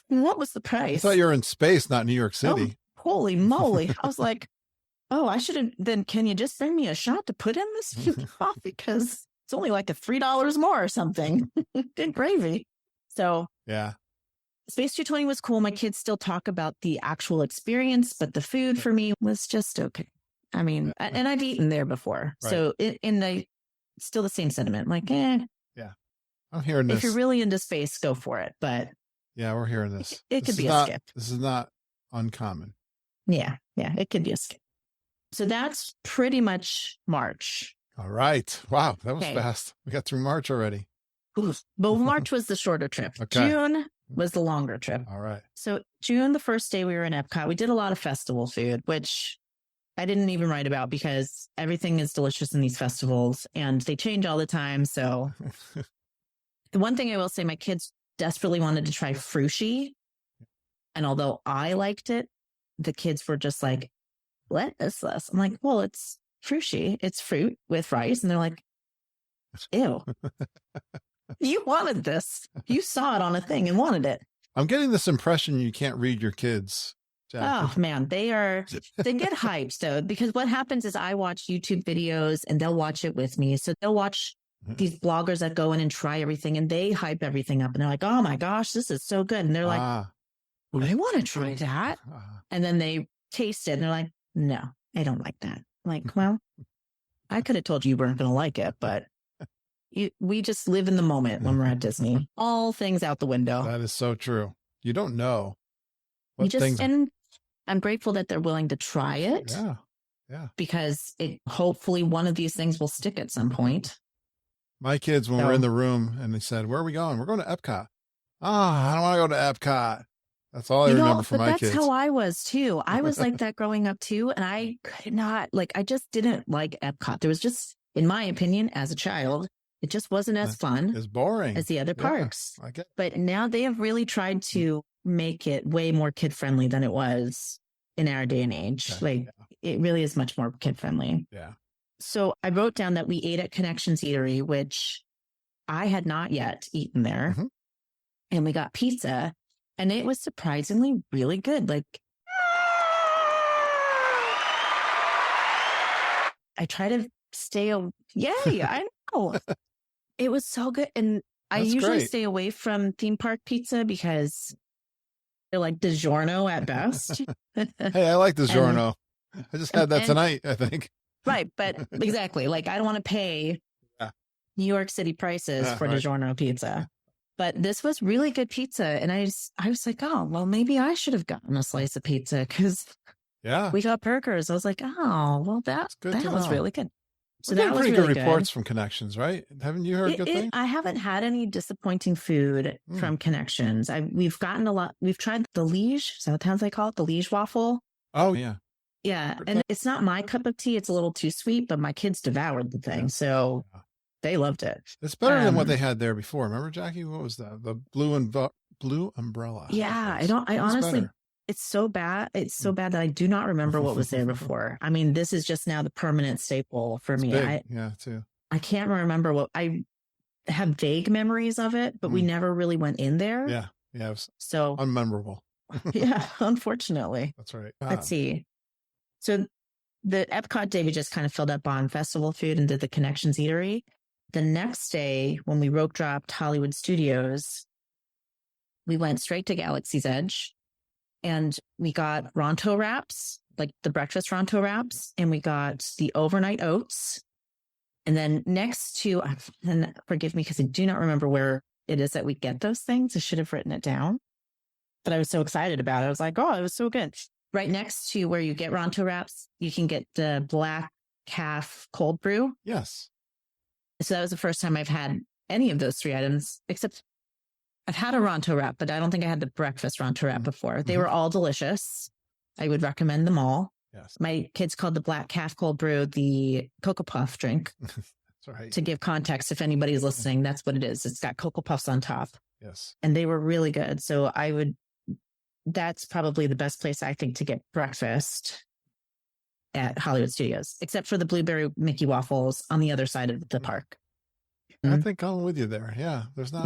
Speaker 4: What was the price?
Speaker 2: I thought you were in space, not New York City.
Speaker 4: Oh, holy moly. I was like, oh, I should have, then can you just bring me a shot to put in this coffee? Because it's only like a $3 more or something. Good gravy. So
Speaker 2: yeah.
Speaker 4: Space 220 was cool. My kids still talk about the actual experience, but the food for me was just okay. I mean, and I've eaten there before. Right. So still the same sentiment. Like,
Speaker 2: Yeah. I'm hearing this.
Speaker 4: If you're really into space, go for it. But
Speaker 2: yeah, we're hearing this.
Speaker 4: It could be a skip.
Speaker 2: This is not uncommon.
Speaker 4: Yeah. Yeah. It could be a skip. So that's pretty much March.
Speaker 2: All right. Wow. That was fast. We got through March already.
Speaker 4: But March was the shorter trip. Okay. June was the longer trip.
Speaker 2: All right.
Speaker 4: So June, the first day we were in Epcot, we did a lot of festival food, which I didn't even write about because everything is delicious in these festivals and they change all the time. So the one thing I will say, my kids desperately wanted to try Frushi. And although I liked it, the kids were just like, what is this? I'm like, well, it's Frushi. It's fruit with rice. And they're like, ew. You wanted this. You saw it on a thing and wanted it.
Speaker 2: I'm getting this impression you can't read your kids. Jack.
Speaker 4: Oh man, they get hyped though, because what happens is I watch YouTube videos and they'll watch it with me. So they'll watch these bloggers that go in and try everything and they hype everything up and they're like, oh my gosh, this is so good. And they're like, well, I want to try that. And then they taste it and they're like, no, I don't like that. I'm like, well, I could have told you weren't going to like it, but we just live in the moment when we're at Disney. All things out the window.
Speaker 2: That is so true. You don't know.
Speaker 4: And I'm grateful that they're willing to try it.
Speaker 2: Yeah. Yeah.
Speaker 4: Because hopefully one of these things will stick at some point.
Speaker 2: My kids, when we're in the room and they said, where are we going? We're going to Epcot. I don't want to go to Epcot. That's all I remember from my kids.
Speaker 4: That's how I was too. I was like that growing up too. And I could not, I just didn't like Epcot. There was just, in my opinion, as a child, it just wasn't as fun.
Speaker 2: It's boring.
Speaker 4: As the other parks.
Speaker 2: I get.
Speaker 4: But now they have really tried to make it way more kid friendly than it was in our day and age. Okay. It really is much more kid friendly.
Speaker 2: Yeah.
Speaker 4: So I wrote down that we ate at Connections Eatery, which I had not yet eaten there. Mm-hmm. And we got pizza and it was surprisingly really good. I try to stay Yay, I know. It was so good. And I usually stay away from theme park pizza because They're like DiGiorno at best.
Speaker 2: Hey, I like DiGiorno. I just had that tonight, I think.
Speaker 4: Right. But exactly. Like, I don't want to pay New York City prices for DiGiorno pizza. But this was really good pizza. And I was like, oh, well, maybe I should have gotten a slice of pizza because we got burgers. I was like, oh, well, that was really good. So that was
Speaker 2: pretty
Speaker 4: really
Speaker 2: good reports from Connections, right? Haven't you heard good things?
Speaker 4: I haven't had any disappointing food from Connections. We've gotten a lot. We've tried the Liege. Is that how they call it? The Liege waffle.
Speaker 2: Oh, yeah.
Speaker 4: Yeah. And it's not my cup of tea. It's a little too sweet, but my kids devoured the thing. So they loved it.
Speaker 2: It's better than what they had there before. Remember, Jackie? What was that? The blue umbrella.
Speaker 4: Yeah. I honestly... Better. It's so bad. It's so bad that I do not remember what was there before. I mean, this is just now the permanent staple for me.
Speaker 2: Yeah, too.
Speaker 4: I can't remember I have vague memories of it, but we never really went in there.
Speaker 2: Yeah. Yeah. It was
Speaker 4: so
Speaker 2: unmemorable.
Speaker 4: Yeah, unfortunately.
Speaker 2: That's right.
Speaker 4: Let's see. So the Epcot day, we just kind of filled up on festival food and did the Connections Eatery. The next day, when we rope dropped Hollywood Studios, we went straight to Galaxy's Edge. And we got Ronto wraps, like the breakfast Ronto wraps, and we got the overnight oats. And then next to, and forgive me because I do not remember where it is that we get those things. I should have written it down, but I was so excited about it. I was like, oh, it was so good. Right next to where you get Ronto wraps, you can get the black calf cold brew.
Speaker 2: Yes.
Speaker 4: So that was the first time I've had any of those three items, except I've had a Ronto wrap, but I don't think I had the breakfast Ronto wrap before. They were all delicious. I would recommend them all.
Speaker 2: Yes.
Speaker 4: My kids called the black calf cold brew the Cocoa Puff drink.
Speaker 2: That's right.
Speaker 4: To give context, if anybody's listening, that's what it is. It's got Cocoa Puffs on top.
Speaker 2: Yes.
Speaker 4: And they were really good. So that's probably the best place I think to get breakfast at Hollywood Studios, except for the blueberry Mickey waffles on the other side of the park.
Speaker 2: I think I'm with you there. Yeah. There's not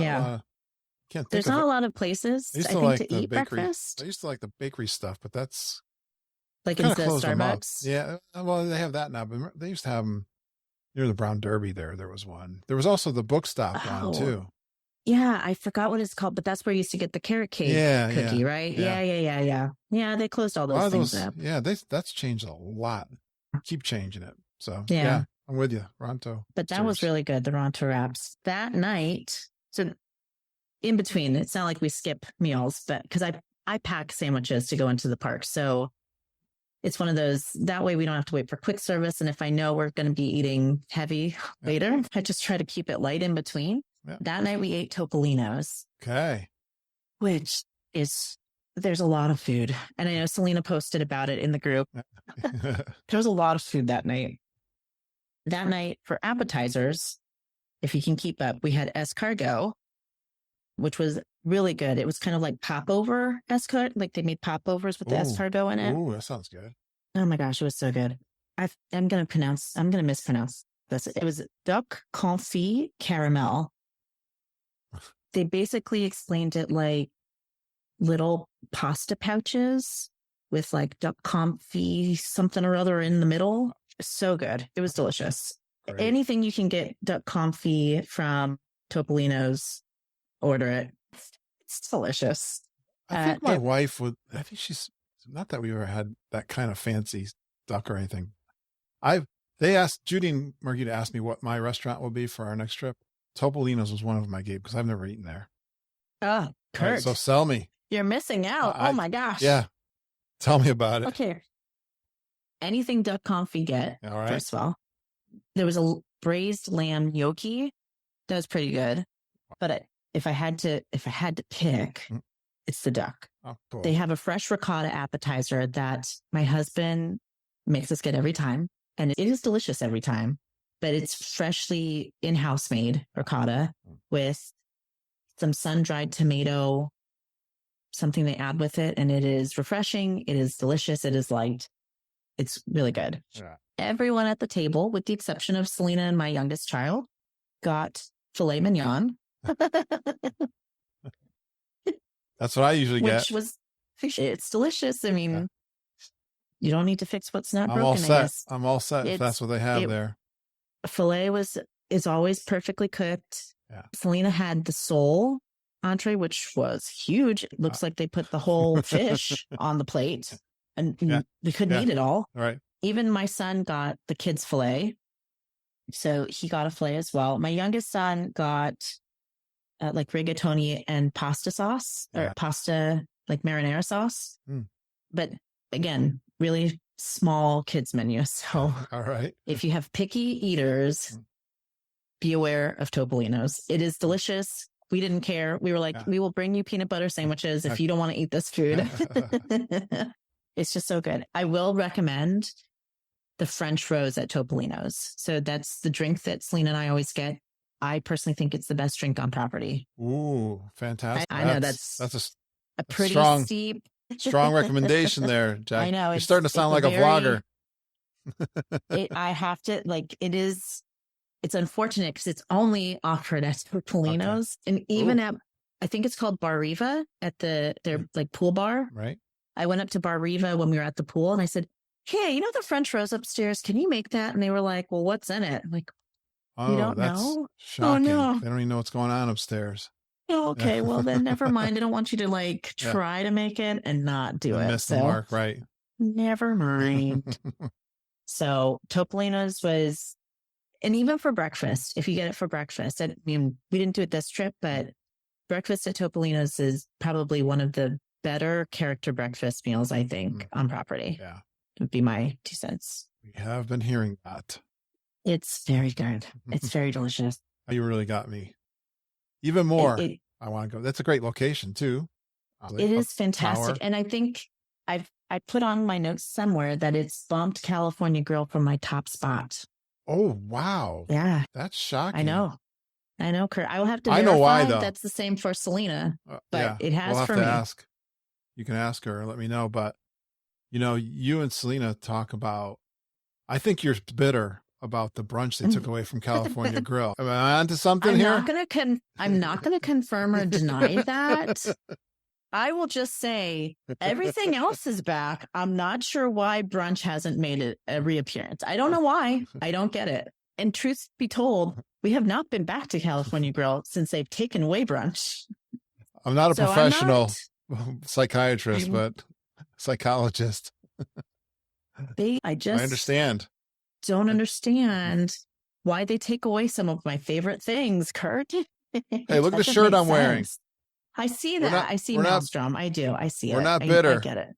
Speaker 4: There's not a lot of places, I think, to eat breakfast.
Speaker 2: I used to like the bakery stuff, but that's
Speaker 4: like in the Starbucks.
Speaker 2: Yeah, well, they have that now, but they used to have them near the Brown Derby there. There was one. There was also the Book Stop one, too.
Speaker 4: Yeah, I forgot what it's called, but that's where you used to get the carrot cake cookie, right? Yeah. Yeah, they closed all those things up.
Speaker 2: Yeah, that's changed a lot. Keep changing it. So, yeah I'm with you, Ronto.
Speaker 4: But that was really good, the Ronto wraps. That night, so... in between, it's not like we skip meals, but because I pack sandwiches to go into the park. So it's one of those, that way we don't have to wait for quick service. And if I know we're going to be eating heavy later, I just try to keep it light in between. Yeah. That night we ate Topolino's.
Speaker 2: Okay.
Speaker 4: Which is, there's a lot of food. And I know Selena posted about it in the group. There was a lot of food that night. That night for appetizers, if you can keep up, we had escargot, which was really good. It was kind of like popover escargot. Like they made popovers with the escargot in it.
Speaker 2: Ooh, that sounds good.
Speaker 4: Oh my gosh, it was so good. I'm going to mispronounce this. It was duck confit caramel. They basically explained it like little pasta pouches with like duck confit something or other in the middle. So good. It was delicious. Great. Anything you can get duck confit from Topolino's, order it. It's delicious.
Speaker 2: I think my wife would. I think she's not that we ever had that kind of fancy duck or anything. Judy and Margita asked me what my restaurant will be for our next trip. Topolino's was one of them I gave because I've never eaten there.
Speaker 4: Oh, Kurt.
Speaker 2: Right, so sell me.
Speaker 4: You're missing out. Oh my gosh.
Speaker 2: Yeah. Tell me about it.
Speaker 4: Okay. Anything duck confit get.
Speaker 2: All right.
Speaker 4: First of all, there was a braised lamb gnocchi. That was pretty good. But if I had to pick, it's the duck.
Speaker 2: Oh, cool.
Speaker 4: They have a fresh ricotta appetizer that my husband makes us get every time. And it is delicious every time, but it's freshly in-house made ricotta with some sun-dried tomato, something they add with it. And it is refreshing. It is delicious. It is light. It's really good. Yeah. Everyone at the table, with the exception of Selena and my youngest child, got filet mignon.
Speaker 2: That's what I usually get.
Speaker 4: It's delicious. I mean, you don't need to fix what's not broken.
Speaker 2: All set. I'm all set if that's what they have there.
Speaker 4: Filet is always perfectly cooked.
Speaker 2: Yeah.
Speaker 4: Selena had the sole, entree, which was huge. It looks like they put the whole fish on the plate, and we couldn't eat it all.
Speaker 2: All right.
Speaker 4: Even my son got the kids' filet. So he got a filet as well. My youngest son got like rigatoni and pasta sauce or pasta, like marinara sauce. But again, really small kids menu. So
Speaker 2: all right.
Speaker 4: If you have picky eaters, be aware of Topolino's. It is delicious. We didn't care. We were like, we will bring you peanut butter sandwiches if you don't want to eat this food. It's just so good. I will recommend the French Rose at Topolino's. So that's the drink that Selena and I always get. I personally think it's the best drink on property.
Speaker 2: Ooh, fantastic.
Speaker 4: I know that's a pretty steep.
Speaker 2: Strong recommendation there, Jack.
Speaker 4: I know.
Speaker 2: You're starting to sound like a vlogger.
Speaker 4: I have to, like, it's unfortunate because it's only offered at Topolino's. And even at, I think it's called Bar Riva at their like pool bar.
Speaker 2: Right.
Speaker 4: I went up to Bar Riva when we were at the pool and I said, hey, you know the French Rose upstairs? Can you make that? And they were like, well, what's in it? I'm like, you don't know?
Speaker 2: Shocking.
Speaker 4: Oh, no.
Speaker 2: They don't even know what's going on upstairs.
Speaker 4: Oh, okay, well then never mind. I don't want you to like try to make it and not do it.
Speaker 2: Miss the mark, right?
Speaker 4: Never mind. So Topolino's was, and even for breakfast, if you get it for breakfast, I mean, we didn't do it this trip, but breakfast at Topolino's is probably one of the better character breakfast meals, I think, on property.
Speaker 2: Yeah.
Speaker 4: Would be my 2 cents.
Speaker 2: We have been hearing that.
Speaker 4: It's very good. It's very delicious.
Speaker 2: You really got me. Even more. I want to go. That's a great location too.
Speaker 4: It is fantastic. And I think I put on my notes somewhere that it's bumped California Grill from my top spot.
Speaker 2: Oh, wow.
Speaker 4: Yeah.
Speaker 2: That's shocking.
Speaker 4: I know, Kurt. I will have to
Speaker 2: verify.
Speaker 4: I know
Speaker 2: why, though.
Speaker 4: That's the same for Selena, but it has
Speaker 2: we'll have
Speaker 4: for
Speaker 2: to
Speaker 4: me.
Speaker 2: Ask. You can ask her and let me know. But, you and Selena talk about, I think you're bitter about the brunch they took away from California Grill. Am I onto something here?
Speaker 4: I'm not going to confirm or deny that. I will just say everything else is back. I'm not sure why brunch hasn't made a reappearance. I don't know why. I don't get it. And truth be told, we have not been back to California Grill since they've taken away brunch.
Speaker 2: I'm not a professional psychiatrist, but psychologist.
Speaker 4: I
Speaker 2: understand.
Speaker 4: Don't understand why they take away some of my favorite things, Kurt.
Speaker 2: Hey, look at the shirt I'm wearing.
Speaker 4: I see that. I see Maelstrom. I do. I see it.
Speaker 2: We're not bitter.
Speaker 4: I get it.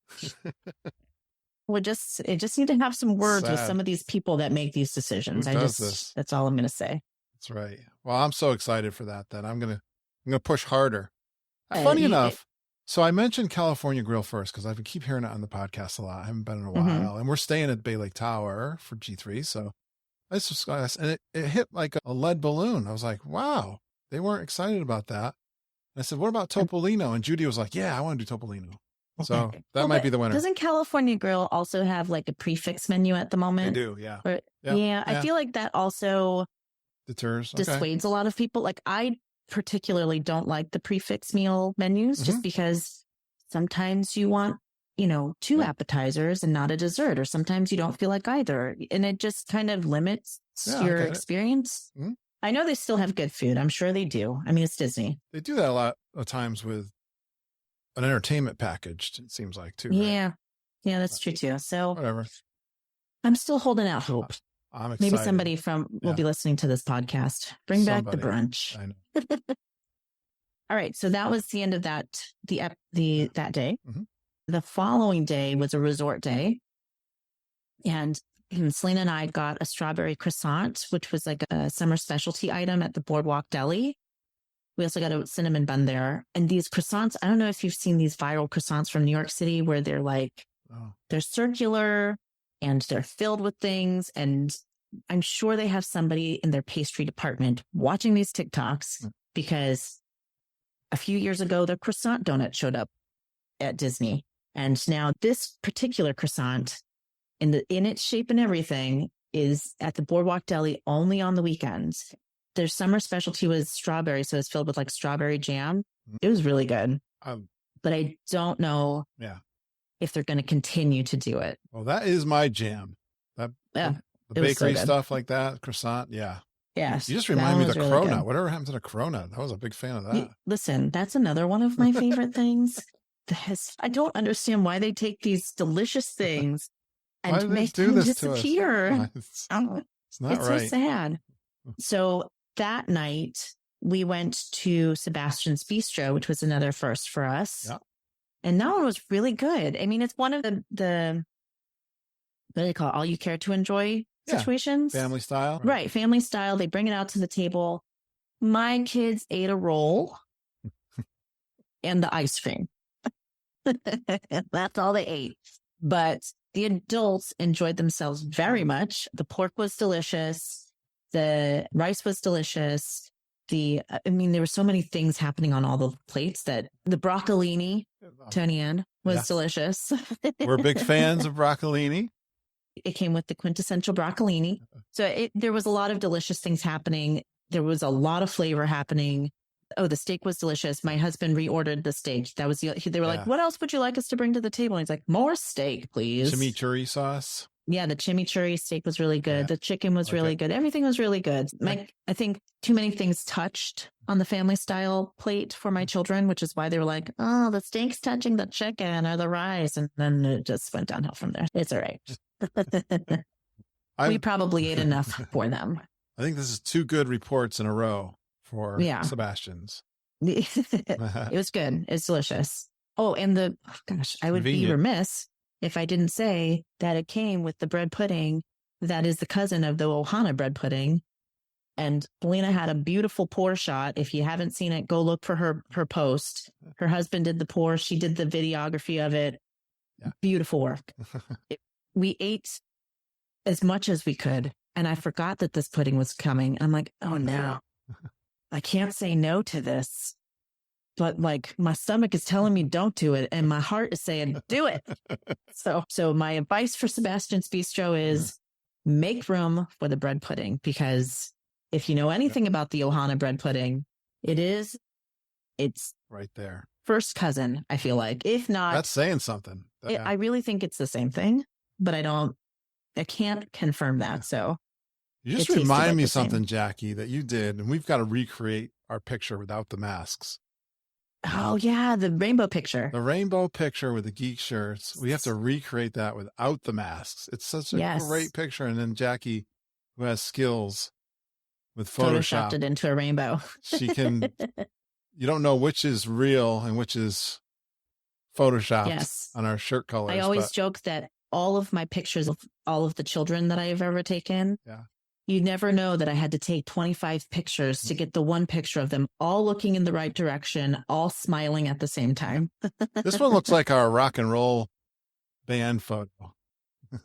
Speaker 4: We just need to have some words with some of these people that make these decisions. That's all I'm going to say.
Speaker 2: That's right. Well, I'm so excited for that. I'm going to push harder. Funny enough. So I mentioned California Grill first because I keep hearing it on the podcast a lot. I haven't been in a while, and we're staying at Bay Lake Tower for G3. So and it hit like a lead balloon. I was like, wow, they weren't excited about that. And I said, what about Topolino? And Judy was like, yeah, I want to do Topolino. So that might be the winner.
Speaker 4: Doesn't California Grill also have like a prefix menu at the moment?
Speaker 2: They do, yeah.
Speaker 4: I feel like that also dissuades a lot of people. Like I particularly don't like the prefix meal menus just because sometimes you want, 2 appetizers and not a dessert, or sometimes you don't feel like either. And it just kind of limits your experience. I know they still have good food. I'm sure they do. I mean, it's Disney.
Speaker 2: They do that a lot of times with an entertainment package, it seems like, too.
Speaker 4: Yeah.
Speaker 2: Right?
Speaker 4: Yeah, that's true, too. So
Speaker 2: whatever.
Speaker 4: I'm still holding out hope.
Speaker 2: I'm excited.
Speaker 4: Maybe somebody will be listening to this podcast. Bring back the brunch.
Speaker 2: I know.
Speaker 4: All right. So that was the end of that day. The following day was a resort day. And Selena and I got a strawberry croissant, which was like a summer specialty item at the Boardwalk Deli. We also got a cinnamon bun there. And these croissants, I don't know if you've seen these viral croissants from New York City where they're like, they're circular and they're filled with things. And I'm sure they have somebody in their pastry department watching these TikToks because a few years ago, the croissant donut showed up at Disney. And now this particular croissant in its shape and everything is at the Boardwalk Deli only on the weekends. Their summer specialty was strawberry. So it's filled with like strawberry jam. It was really good. But I don't know if they're going to continue to do it.
Speaker 2: Well, that is my jam. The bakery stuff like that, croissant. Yeah.
Speaker 4: Yes.
Speaker 2: You just
Speaker 4: that
Speaker 2: remind me
Speaker 4: one
Speaker 2: of the
Speaker 4: was really
Speaker 2: cronut.
Speaker 4: good.
Speaker 2: Whatever happened to the cronut? I was a big fan of that.
Speaker 4: Listen, that's another one of my favorite things. I don't understand why they take these delicious things
Speaker 2: Why
Speaker 4: and
Speaker 2: do they
Speaker 4: make
Speaker 2: do
Speaker 4: them
Speaker 2: this to us?
Speaker 4: disappear.
Speaker 2: It's
Speaker 4: It's
Speaker 2: not
Speaker 4: so
Speaker 2: right.
Speaker 4: sad. So that night we went to Sebastian's Bistro, which was another first for us.
Speaker 2: Yeah.
Speaker 4: And that one was really good. I mean, it's one of the what do they call it? All you care to enjoy
Speaker 2: Yeah,
Speaker 4: situations.
Speaker 2: Family style.
Speaker 4: Right. Family style. They bring it out to the table. My kids ate a roll and the ice cream. That's all they ate. But the adults enjoyed themselves very much. The pork was delicious. The rice was delicious. There were so many things happening on all the plates that the broccolini, Tony Ann, was
Speaker 2: Yes.
Speaker 4: delicious.
Speaker 2: We're big fans of broccolini.
Speaker 4: It came with the quintessential broccolini. So there was a lot of delicious things happening. There was a lot of flavor happening. Oh, the steak was delicious. My husband reordered the steak. They were like, what else would you like us to bring to the table? And he's like, more steak, please.
Speaker 2: Chimichurri sauce.
Speaker 4: Yeah, the chimichurri steak was really good. Yeah. The chicken was really good. Everything was really good. I think too many things touched on the family style plate for my children, which is why they were like, oh, the steak's touching the chicken or the rice. And then it just went downhill from there. It's all right. We probably ate enough for them.
Speaker 2: I think this is 2 good reports in a row for Sebastian's.
Speaker 4: It was good. It's delicious. Oh, and I would be remiss if I didn't say that it came with the bread pudding that is the cousin of the Ohana bread pudding. And Belina had a beautiful pour shot. If you haven't seen it, go look for her post. Her husband did the pour. She did the videography of it. Yeah. Beautiful work. We ate as much as we could. And I forgot that this pudding was coming. I'm like, oh no, I can't say no to this. But like my stomach is telling me don't do it. And my heart is saying, do it. So my advice for Sebastian's Bistro is make room for the bread pudding, because if you know anything about the Ohana bread pudding, it's
Speaker 2: right there.
Speaker 4: First cousin, I feel like. If not,
Speaker 2: that's saying something.
Speaker 4: I really think it's the same thing, but I can't confirm that. So
Speaker 2: you just remind me something, Jackie, that you did, and we've got to recreate our picture without the masks.
Speaker 4: Oh yeah, the rainbow picture.
Speaker 2: The rainbow picture with the geek shirts. We have to recreate that without the masks. It's such a great picture. And then Jackie, who has skills with Photoshop,
Speaker 4: photoshopped it into a rainbow.
Speaker 2: She can. You don't know which is real and which is photoshopped on our shirt colors.
Speaker 4: I always joke that all of my pictures of all of the children that I have ever taken, you never know that I had to take 25 pictures to get the one picture of them all looking in the right direction, all smiling at the same time.
Speaker 2: This one looks like our rock and roll band photo.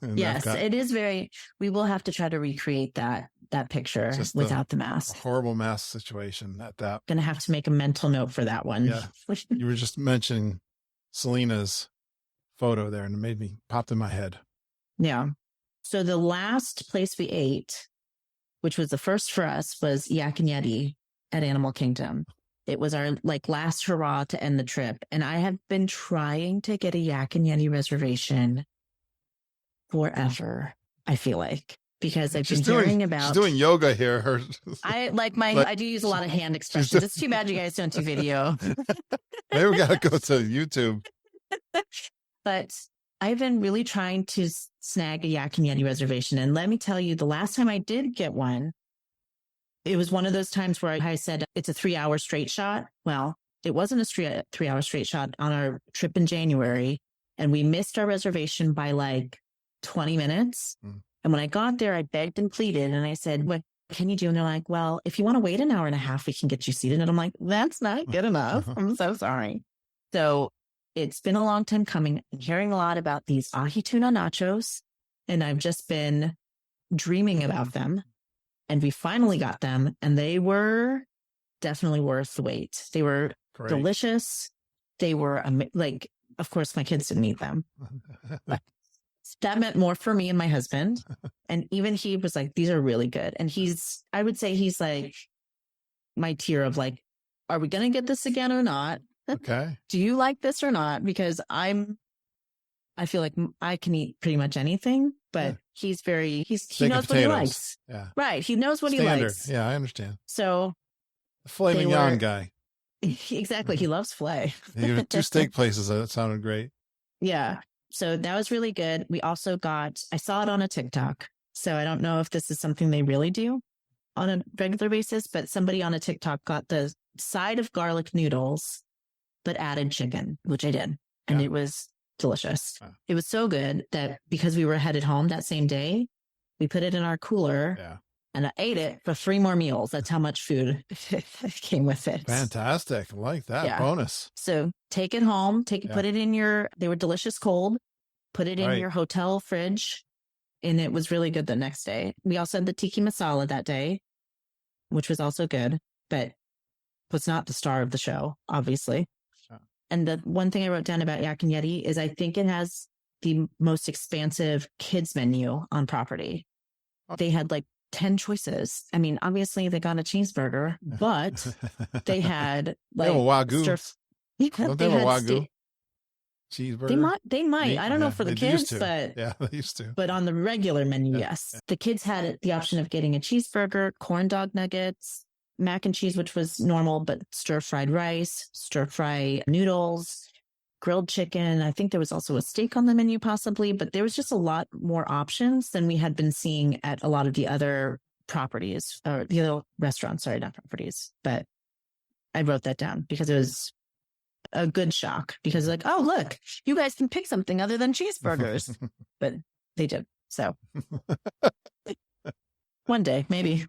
Speaker 4: Yes, it is we will have to try to recreate that picture without the mask.
Speaker 2: A horrible mask situation at that.
Speaker 4: Going to have to make a mental note for that one.
Speaker 2: Yeah. You were just mentioning Selena's photo there, and it popped in my head.
Speaker 4: Yeah. So the last place we ate, which was the first for us, was Yak and Yeti at Animal Kingdom. It was our last hurrah to end the trip. And I have been trying to get a Yak and Yeti reservation forever, I feel like, because I've been hearing about.
Speaker 2: She's doing yoga here.
Speaker 4: I do use a lot of hand expressions. It's too bad you guys don't do video.
Speaker 2: Maybe we got to go to YouTube.
Speaker 4: But I've been really trying to snag a Yak and Yeti reservation. And let me tell you, the last time I did get one, it was one of those times where I said it's a 3-hour straight shot. Well, it wasn't a 3-hour straight shot on our trip in January. And we missed our reservation by 20 minutes. And when I got there, I begged and pleaded. And I said, what can you do? And they're like, well, if you want to wait an hour and a half, we can get you seated. And I'm like, that's not good enough. I'm so sorry. So it's been a long time coming. I'm hearing a lot about these ahi tuna nachos, and I've just been dreaming about them. And we finally got them, and they were definitely worth the wait. They were delicious. They were of course, my kids didn't eat them. But that meant more for me and my husband. And even he was like, these are really good. And I would say he's like my tier of are we going to get this again or not?
Speaker 2: Okay.
Speaker 4: Do you like this or not? Because I feel like I can eat pretty much anything. but he
Speaker 2: Steak
Speaker 4: knows
Speaker 2: and
Speaker 4: what he
Speaker 2: potatoes.
Speaker 4: likes.
Speaker 2: Yeah.
Speaker 4: Right. He knows what
Speaker 2: Standard.
Speaker 4: he likes.
Speaker 2: Yeah, I understand.
Speaker 4: So
Speaker 2: The filet mignon guy.
Speaker 4: Exactly. He loves filet.
Speaker 2: He had 2 steak places. That sounded great.
Speaker 4: Yeah. So that was really good. We also I saw it on a TikTok. So I don't know if this is something they really do on a regular basis, but somebody on a TikTok got the side of garlic noodles, but added chicken, which I did. And it was delicious.
Speaker 2: Wow.
Speaker 4: It was so good that because we were headed home that same day, we put it in our cooler and I ate it for 3 more meals. That's how much food came with it.
Speaker 2: Fantastic. I like that.
Speaker 4: Yeah.
Speaker 2: Bonus.
Speaker 4: So take it home, put it in they were delicious cold, put it in your hotel fridge, and it was really good the next day. We also had the tiki masala that day, which was also good, but was not the star of the show, obviously. Oh. And the one thing I wrote down about Yak and Yeti is I think it has the most expansive kids menu on property. They had like 10 choices. I mean, obviously they got a cheeseburger, but they had like
Speaker 2: they have a Wagyu. Don't they have a Wagyu cheeseburger?
Speaker 4: They might. I don't know for the kids, but
Speaker 2: yeah, they used to.
Speaker 4: But on the regular menu, yes. Yeah. The kids had the option of getting a cheeseburger, corn dog nuggets, mac and cheese, which was normal, but stir-fried rice, stir-fry noodles, grilled chicken. I think there was also a steak on the menu possibly, but there was just a lot more options than we had been seeing at a lot of the other properties or the other restaurants. Sorry, not properties, but I wrote that down because it was a good shock because like, oh, look, you guys can pick something other than cheeseburgers, but they did. So one day, maybe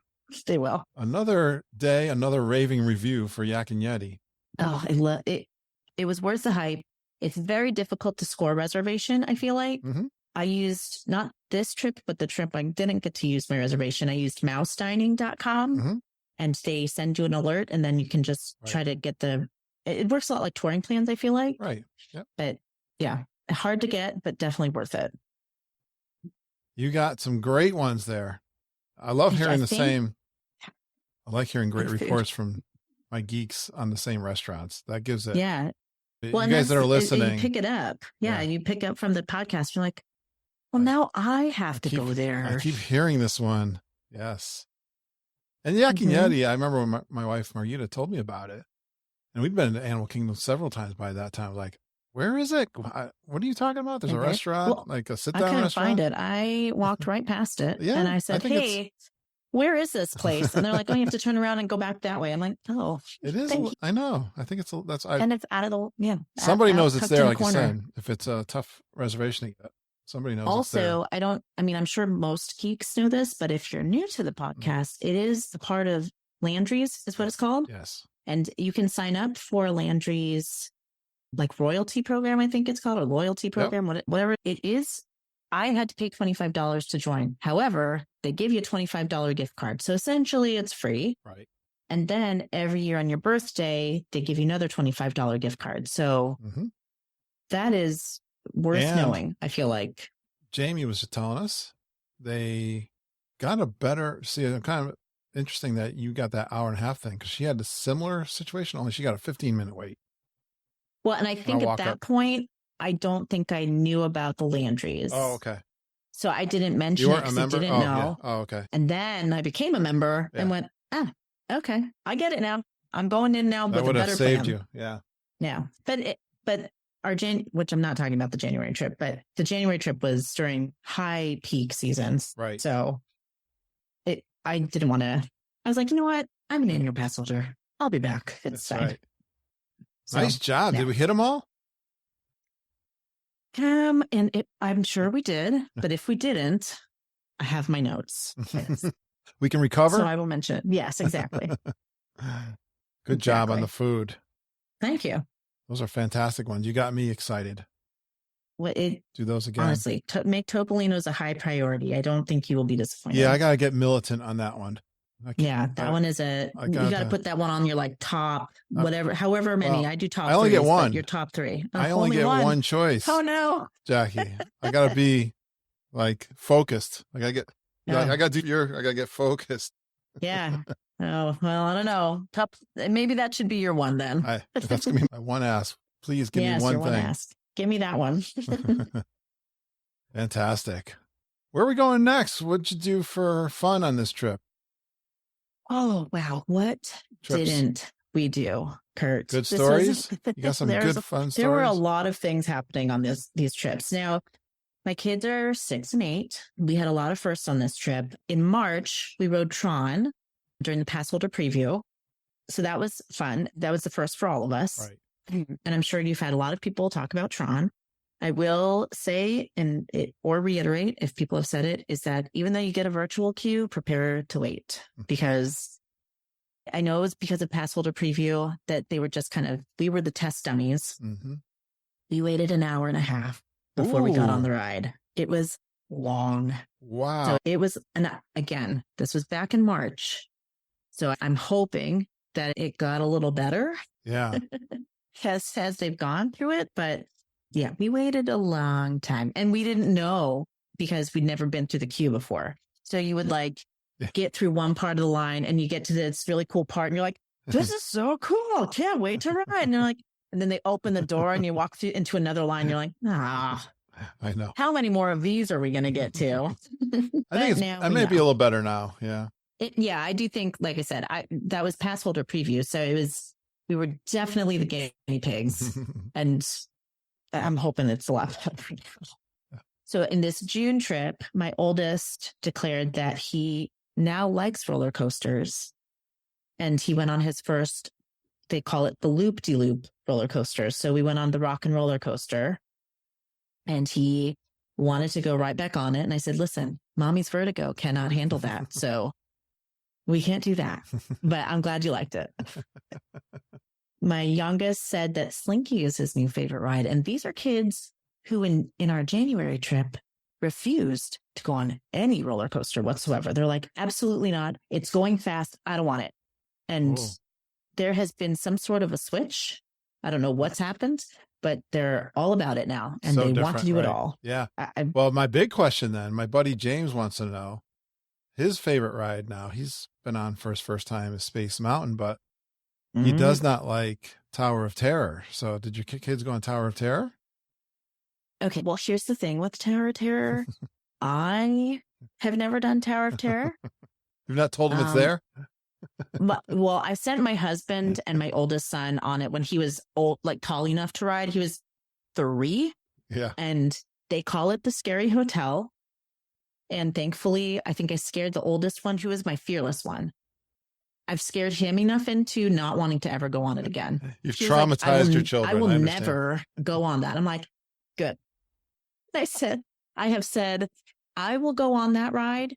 Speaker 4: they will.
Speaker 2: Another day, another raving review for Yak and Yeti.
Speaker 4: Oh, I love it. It was worth the hype. It's very difficult to score reservation, I feel like. Mm-hmm. I used not this trip, but the trip I didn't get to use my reservation. I used mousedining.com and they send you an alert and then you can just try to get it works a lot like touring plans, I feel like.
Speaker 2: Right. Yep.
Speaker 4: But yeah, hard to get, but definitely worth it.
Speaker 2: You got some great ones there. I love hearing I like hearing great reports from my geeks on the same restaurants. That gives it.
Speaker 4: Yeah.
Speaker 2: Well, you guys that are listening.
Speaker 4: You pick it up. Yeah. You pick up from the podcast. You're like, well, now I have to go there.
Speaker 2: I keep hearing this one. Yes. And Yak and Yeti, I remember when my wife Margita told me about it. And we'd been to Animal Kingdom several times by that time. Like, where is it? What are you talking about? There's a restaurant, like a sit-down restaurant?
Speaker 4: I couldn't find it. I walked right past it. And I said, hey, where is this place? And they're like, oh, you have to turn around and go back that way. I'm like, oh.
Speaker 2: It is. I know. I think it's,
Speaker 4: and it's out of the,
Speaker 2: somebody knows it's there, like you said. If it's a tough reservation, somebody knows
Speaker 4: also, it's there. I'm sure most geeks know this, but if you're new to the podcast, it is a part of Landry's is what it's called.
Speaker 2: Yes.
Speaker 4: And you can sign up for Landry's like royalty program, I think it's called, or loyalty program, whatever it is. I had to pay $25 to join. However, they give you a $25 gift card. So essentially it's free.
Speaker 2: Right.
Speaker 4: And then every year on your birthday, they give you another $25 gift card. So that is worth knowing, I feel like.
Speaker 2: Jamie was telling us they got a better, I'm kind of interesting that you got that hour and a half thing because she had a similar situation, only she got a 15-minute wait.
Speaker 4: Well, and I think at that point, I don't think I knew about the Landry's.
Speaker 2: Oh, okay.
Speaker 4: So I didn't mention it because I didn't know.
Speaker 2: Yeah. Oh, okay.
Speaker 4: And then I became a member and went, okay, I get it now. I'm going in now with a better plan. That would have saved you.
Speaker 2: Yeah.
Speaker 4: Yeah. But our which I'm not talking about the January trip, but the January trip was during high peak seasons.
Speaker 2: Right.
Speaker 4: So I didn't want to, I was like, you know what? I'm an annual pass holder. I'll be back. It's fine. Right.
Speaker 2: So, nice job. Yeah. Did we hit them all?
Speaker 4: I'm sure we did, but if we didn't, I have my notes.
Speaker 2: We can recover.
Speaker 4: So I will mention it. Yes, exactly.
Speaker 2: Good job on the food.
Speaker 4: Thank you.
Speaker 2: Those are fantastic ones. You got me excited.
Speaker 4: Do
Speaker 2: those again.
Speaker 4: Honestly, make Topolino's a high priority. I don't think you will be disappointed.
Speaker 2: Yeah, I got to get militant on that one.
Speaker 4: That one is you got to put that one on your like top, however many. I do top.
Speaker 2: I only get one.
Speaker 4: Your top three.
Speaker 2: I only get one choice.
Speaker 4: Oh no,
Speaker 2: Jackie! I got to be like focused. I got to get focused.
Speaker 4: Yeah. Oh well, I don't know. Top. Maybe that should be your one then.
Speaker 2: That's gonna be my one ask. Please give me one thing.
Speaker 4: Give me that one.
Speaker 2: Fantastic. Where are we going next? What'd you do for fun on this trip?
Speaker 4: Oh, wow. What
Speaker 2: Trips.
Speaker 4: didn't we do, Kurt?
Speaker 2: Good stories? You got some good fun stories?
Speaker 4: There were a lot of things happening on these trips. Now, my kids are 6 and 8. We had a lot of firsts on this trip. In March, we rode Tron during the pass holder preview. So that was fun. That was the first for all of us.
Speaker 2: Right.
Speaker 4: And I'm sure you've had a lot of people talk about Tron. I will say or reiterate, if people have said it, is that even though you get a virtual queue, prepare to wait, because I know it was because of pass holder preview that they were just we were the test dummies.
Speaker 2: Mm-hmm.
Speaker 4: We waited an hour and a half before we got on the ride. It was long.
Speaker 2: Wow.
Speaker 4: So it was, and again, this was back in March. So I'm hoping that it got a little better.
Speaker 2: Yeah.
Speaker 4: as they've gone through it. But yeah, we waited a long time, and we didn't know because we'd never been through the queue before. So you would get through one part of the line and you get to this really cool part and you're like, this is so cool. Can't wait to ride. And you're like, and then they open the door and you walk through into another line. You're like,
Speaker 2: I know.
Speaker 4: How many more of these are we going to get to?
Speaker 2: I think it may be a little better now. Yeah.
Speaker 4: I do think, like I said, that was pass holder preview. So we were definitely the guinea pigs, and I'm hoping it's a lot better now. So in this June trip, my oldest declared that he now likes roller coasters, and he went on his first, they call it the loop-de-loop roller coaster. So we went on the rock and roller coaster, and he wanted to go right back on it. And I said, listen, mommy's vertigo cannot handle that. So we can't do that, but I'm glad you liked it. My youngest said that Slinky is his new favorite ride. And these are kids who in our January trip refused to go on any roller coaster whatsoever. They're like, absolutely not. It's going fast. I don't want it. And there has been some sort of a switch. I don't know what's happened, but they're all about it now. And they want to do it all.
Speaker 2: Yeah. Well, my big question then, my buddy James wants to know his favorite ride now. He's been on for his first time is Space Mountain, but he does not like Tower of Terror. So did your kids go on Tower of Terror?
Speaker 4: Okay. Well, here's the thing with Tower of Terror. I have never done Tower of Terror.
Speaker 2: You've not told him it's there?
Speaker 4: Well, I sent my husband and my oldest son on it when he was old, tall enough to ride. He was 3.
Speaker 2: Yeah.
Speaker 4: And they call it the Scary Hotel. And thankfully, I think I scared the oldest one, who was my fearless one. I've scared him enough into not wanting to ever go on it again.
Speaker 2: You've traumatized your children.
Speaker 4: I will never go on that. I'm like, good. I have said, I will go on that ride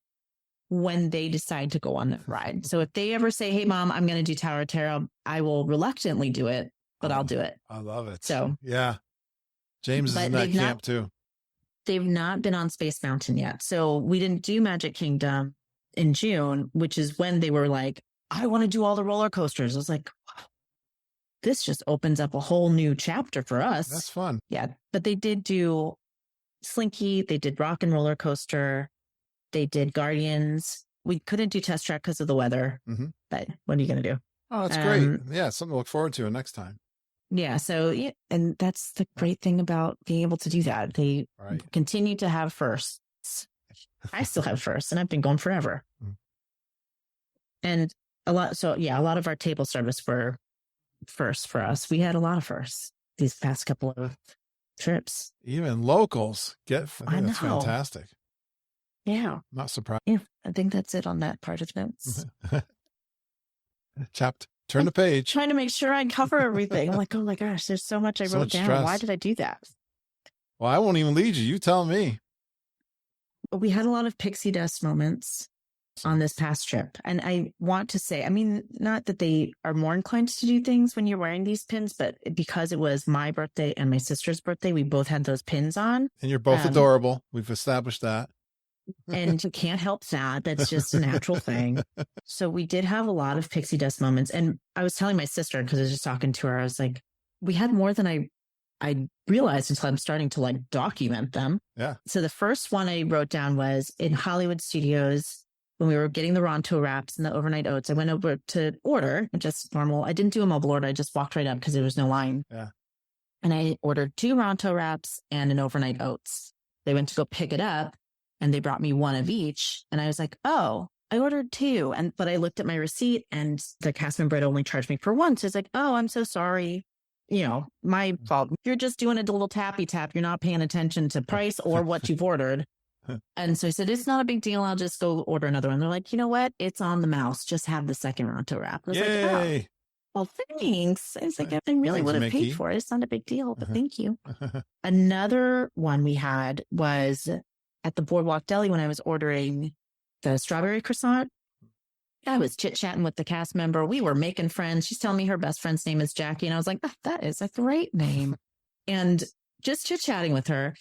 Speaker 4: when they decide to go on that ride. So if they ever say, hey, Mom, I'm going to do Tower of Terror, I will reluctantly do it, but I'll do it.
Speaker 2: I love it.
Speaker 4: So
Speaker 2: yeah. James is in that camp too.
Speaker 4: They've not been on Space Mountain yet. So we didn't do Magic Kingdom in June, which is when they were like, I want to do all the roller coasters. I was like, wow, this just opens up a whole new chapter for us.
Speaker 2: That's fun.
Speaker 4: Yeah. But they did do Slinky. They did Rock and Roller Coaster. They did Guardians. We couldn't do Test Track because of the weather. Mm-hmm. But what are you going to do?
Speaker 2: Oh, that's great. Yeah. Something to look forward to next time.
Speaker 4: Yeah. So, and that's the great thing about being able to do that. They continue to have firsts. I still have firsts, and I've been going forever. And a lot of our table service were firsts for us. We had a lot of firsts these past couple of trips.
Speaker 2: Even locals I think that's fantastic.
Speaker 4: Yeah.
Speaker 2: I'm not surprised.
Speaker 4: Yeah. I think that's it on that part of notes.
Speaker 2: Turn the page.
Speaker 4: Trying to make sure I cover everything. I'm like, oh my gosh, there's so much I wrote down. Stress. Why did I do that?
Speaker 2: Well, I won't even lead you. You tell me.
Speaker 4: We had a lot of pixie dust moments on this past trip. And I want to say, I mean, not that they are more inclined to do things when you're wearing these pins, but because it was my birthday and my sister's birthday, we both had those pins on.
Speaker 2: And you're both adorable. We've established that.
Speaker 4: And you can't help that. That's just a natural thing. So we did have a lot of pixie dust moments. And I was telling my sister, because I was just talking to her, I was like, we had more than I realized until I'm starting to document them.
Speaker 2: Yeah.
Speaker 4: So the first one I wrote down was in Hollywood Studios. When we were getting the Ronto wraps and the overnight oats, I went over to order, just normal. I didn't do a mobile order. I just walked right up because there was no line.
Speaker 2: Yeah.
Speaker 4: And I ordered 2 Ronto wraps and an overnight oats. They went to go pick it up. and they brought me one of each. And I was like, oh, I ordered 2. But I looked at my receipt and the cast member had only charged me for 1. So it's like, oh, I'm so sorry. My fault. You're just doing a little tappy tap. You're not paying attention to price or what you've ordered. And so I said, it's not a big deal. I'll just go order another one. They're like, you know what? It's on the mouse. Just have the second round to wrap. I was
Speaker 2: Yay.
Speaker 4: like, oh, well, thanks. I was like, I really would have paid for it. It's not a big deal, but thank you. Another one we had was at the Boardwalk Deli when I was ordering the strawberry croissant. I was chit-chatting with the cast member. We were making friends. She's telling me her best friend's name is Jackie. And I was like, that is a great name. And just chit-chatting with her.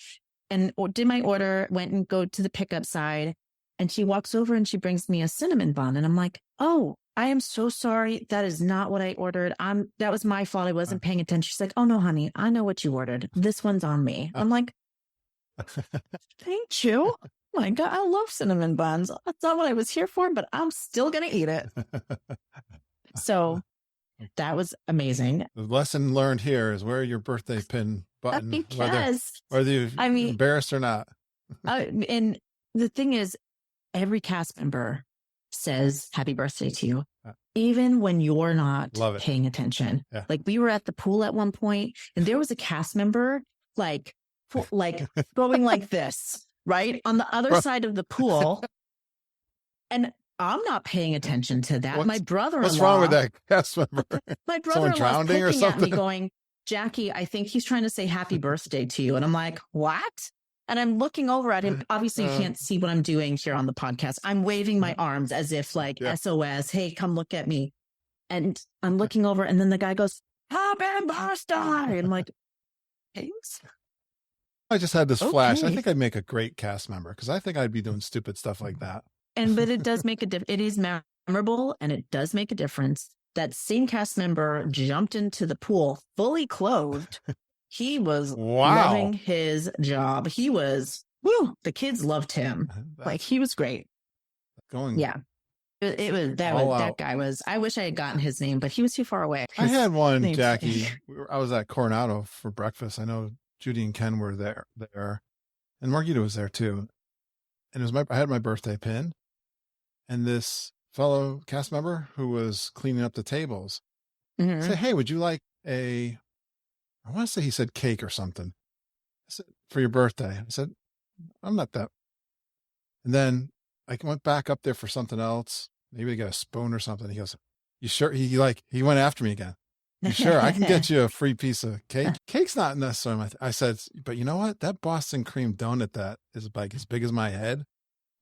Speaker 4: And did my order, went and go to the pickup side, and she walks over and she brings me a cinnamon bun. And I'm like, oh, I am so sorry. That is not what I ordered. That was my fault. I wasn't paying attention. She's like, oh no, honey, I know what you ordered. This one's on me. I'm like, thank you. Oh my God, I love cinnamon buns. That's not what I was here for, but I'm still going to eat it. So that was amazing.
Speaker 2: The lesson learned here is wear your birthday pin button,
Speaker 4: because
Speaker 2: whether you're embarrassed or not.
Speaker 4: And the thing is, every cast member says happy birthday to you, even when you're not paying attention. Yeah. Like we were at the pool at one point and there was a cast member like going like this, right? On the other side of the pool. And I'm not paying attention to that. My brother-in-law.
Speaker 2: What's wrong with that cast member?
Speaker 4: My brother-in-law is looking at me going, Jackie, I think he's trying to say happy birthday to you. And I'm like, what? And I'm looking over at him. Obviously, you can't see what I'm doing here on the podcast. I'm waving my arms as if like SOS. Hey, come look at me. And I'm looking over. And then the guy goes, happy birthday. And I'm like, thanks.
Speaker 2: I just had this flash. I think I'd make a great cast member because I think I'd be doing stupid stuff like that.
Speaker 4: But it does make a difference. It is memorable and it does make a difference. That same cast member jumped into the pool fully clothed. He was loving his job. He was, the kids loved him. Like he was great. It was that guy was, I wish I had gotten his name, but he was too far away.
Speaker 2: I had one, Jackie. I was at Coronado for breakfast. I know Judy and Ken were there, and Margita was there too. And it was I had my birthday pin, and this fellow cast member who was cleaning up the tables said, "Hey, would you like I want to say he said cake or something. I said, for your birthday." I said, I'm not that. And then I went back up there for something else. Maybe to get a spoon or something. He goes, you sure? He went after me again. You sure? I can get you a free piece of cake. Cake's not necessarily I said, but you know what? That Boston cream donut that is like as big as my head.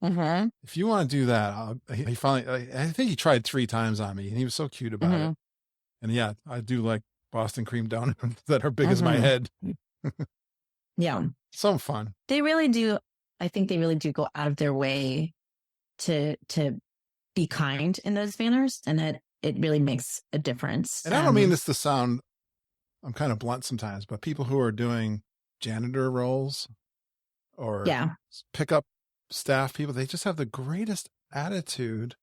Speaker 2: If you want to do that, he finally, I think he tried 3 times on me and he was so cute about it. And yeah, I do like Boston cream donuts that are big as my head. Some fun.
Speaker 4: They really do. I think they really do go out of their way to be kind in those manners, and that it really makes a difference.
Speaker 2: And I don't mean this to sound, I'm kind of blunt sometimes, but people who are doing janitor roles or pickup staff people, they just have the greatest attitude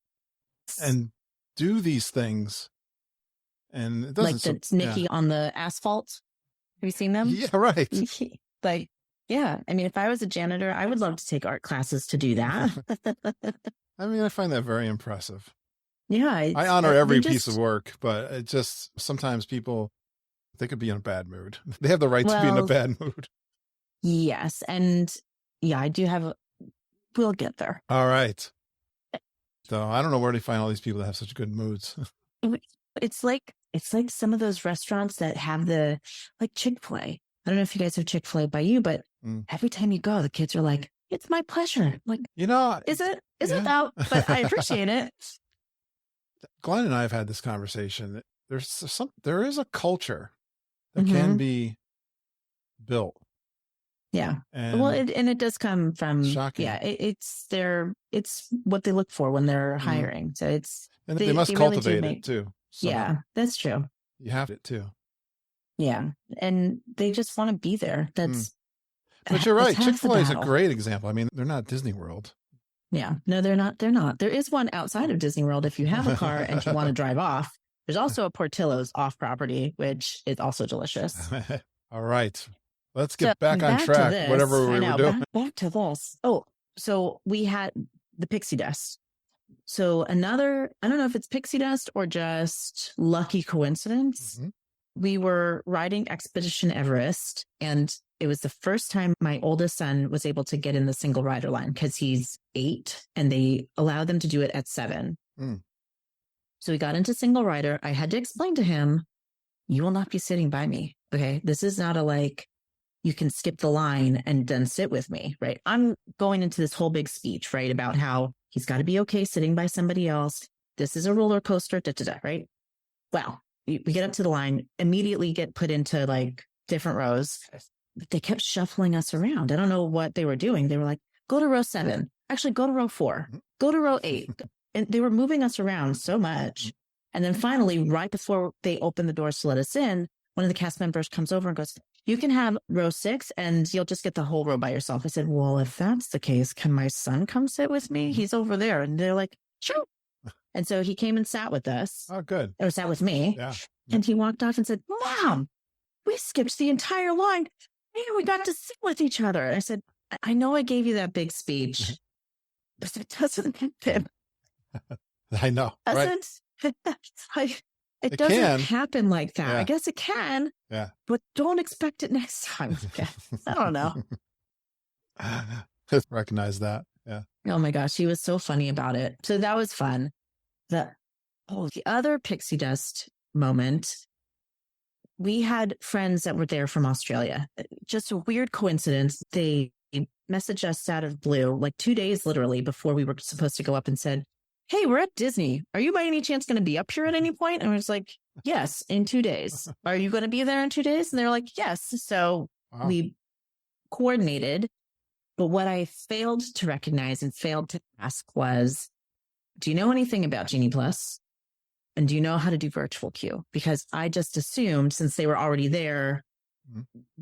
Speaker 2: and do these things. And it doesn't
Speaker 4: like the Nikki on the asphalt. Have you seen them?
Speaker 2: Yeah, right.
Speaker 4: Like, yeah. I mean, if I was a janitor, I would love to take art classes to do that.
Speaker 2: I mean, I find that very impressive.
Speaker 4: Yeah.
Speaker 2: I honor every piece of work, but it just, sometimes people, they could be in a bad mood. They have the right to be in a bad mood.
Speaker 4: Yes. And yeah, I do have, we'll get there.
Speaker 2: All right. So I don't know where to find all these people that have such good moods.
Speaker 4: It's like some of those restaurants that have like Chick-fil-A. I don't know if you guys have Chick-fil-A by you, but every time you go, the kids are like, it's my pleasure. Like, is it though? But I appreciate it.
Speaker 2: Glenn and I have had this conversation. There is a culture that can be built.
Speaker 4: Yeah.
Speaker 2: And
Speaker 4: it does come from,
Speaker 2: shocking.
Speaker 4: Yeah, it's what they look for when they're hiring. So
Speaker 2: and they must cultivate it too.
Speaker 4: Yeah, that's true.
Speaker 2: You have it too.
Speaker 4: Yeah. And they just want to be there.
Speaker 2: But you're right. Chick-fil-A is a great example. I mean, they're not Disney World.
Speaker 4: Yeah. No, they're not. They're not. There is one outside of Disney World. If you have a car and you want to drive off, there's also a Portillo's off property, which is also delicious.
Speaker 2: All right. Let's get back on track, whatever we were doing.
Speaker 4: Back to this. Oh, So we had the pixie dust. So I don't know if it's pixie dust or just lucky coincidence.
Speaker 2: Mhm.
Speaker 4: We were riding Expedition Everest, and it was the first time my oldest son was able to get in the single rider line because he's 8 and they allow them to do it at 7.
Speaker 2: Mm.
Speaker 4: So we got into single rider. I had to explain to him, you will not be sitting by me. Okay. This is not a like, you can skip the line and then sit with me, right? I'm going into this whole big speech, right? About how he's got to be okay sitting by somebody else. This is a roller coaster, right? Well, we get up to the line, immediately get put into like different rows. But they kept shuffling us around. I don't know what they were doing. They were like, go to row 7. Actually, go to row 4. Go to row 8. And they were moving us around so much. And then finally, right before they opened the doors to let us in, one of the cast members comes over and goes, you can have row 6 and you'll just get the whole row by yourself. I said, well, if that's the case, can my son come sit with me? He's over there. And they're like, sure. And so he came and sat with us.
Speaker 2: Oh, good.
Speaker 4: Or sat with me.
Speaker 2: Yeah.
Speaker 4: And he walked off and said, Mom, we skipped the entire line. Hey, we got to sit with each other. And I said, I know I gave you that big speech, but it doesn't happen.
Speaker 2: I know. Right?
Speaker 4: It doesn't
Speaker 2: can.
Speaker 4: happen like that.
Speaker 2: Yeah.
Speaker 4: I guess it can.
Speaker 2: Yeah.
Speaker 4: But don't expect it next time. I don't know.
Speaker 2: Just recognize that. Yeah.
Speaker 4: Oh my gosh, he was so funny about it. So that was fun. The other pixie dust moment, we had friends that were there from Australia. Just a weird coincidence. They messaged us out of blue, like 2 days literally before we were supposed to go up, and said, hey, we're at Disney. Are you by any chance going to be up here at any point? And I was like, yes, in 2 days. Are you going to be there in 2 days? And they're like, yes. So we coordinated. But what I failed to recognize and failed to ask was, do you know anything about Genie Plus? And do you know how to do virtual queue? Because I just assumed, since they were already there,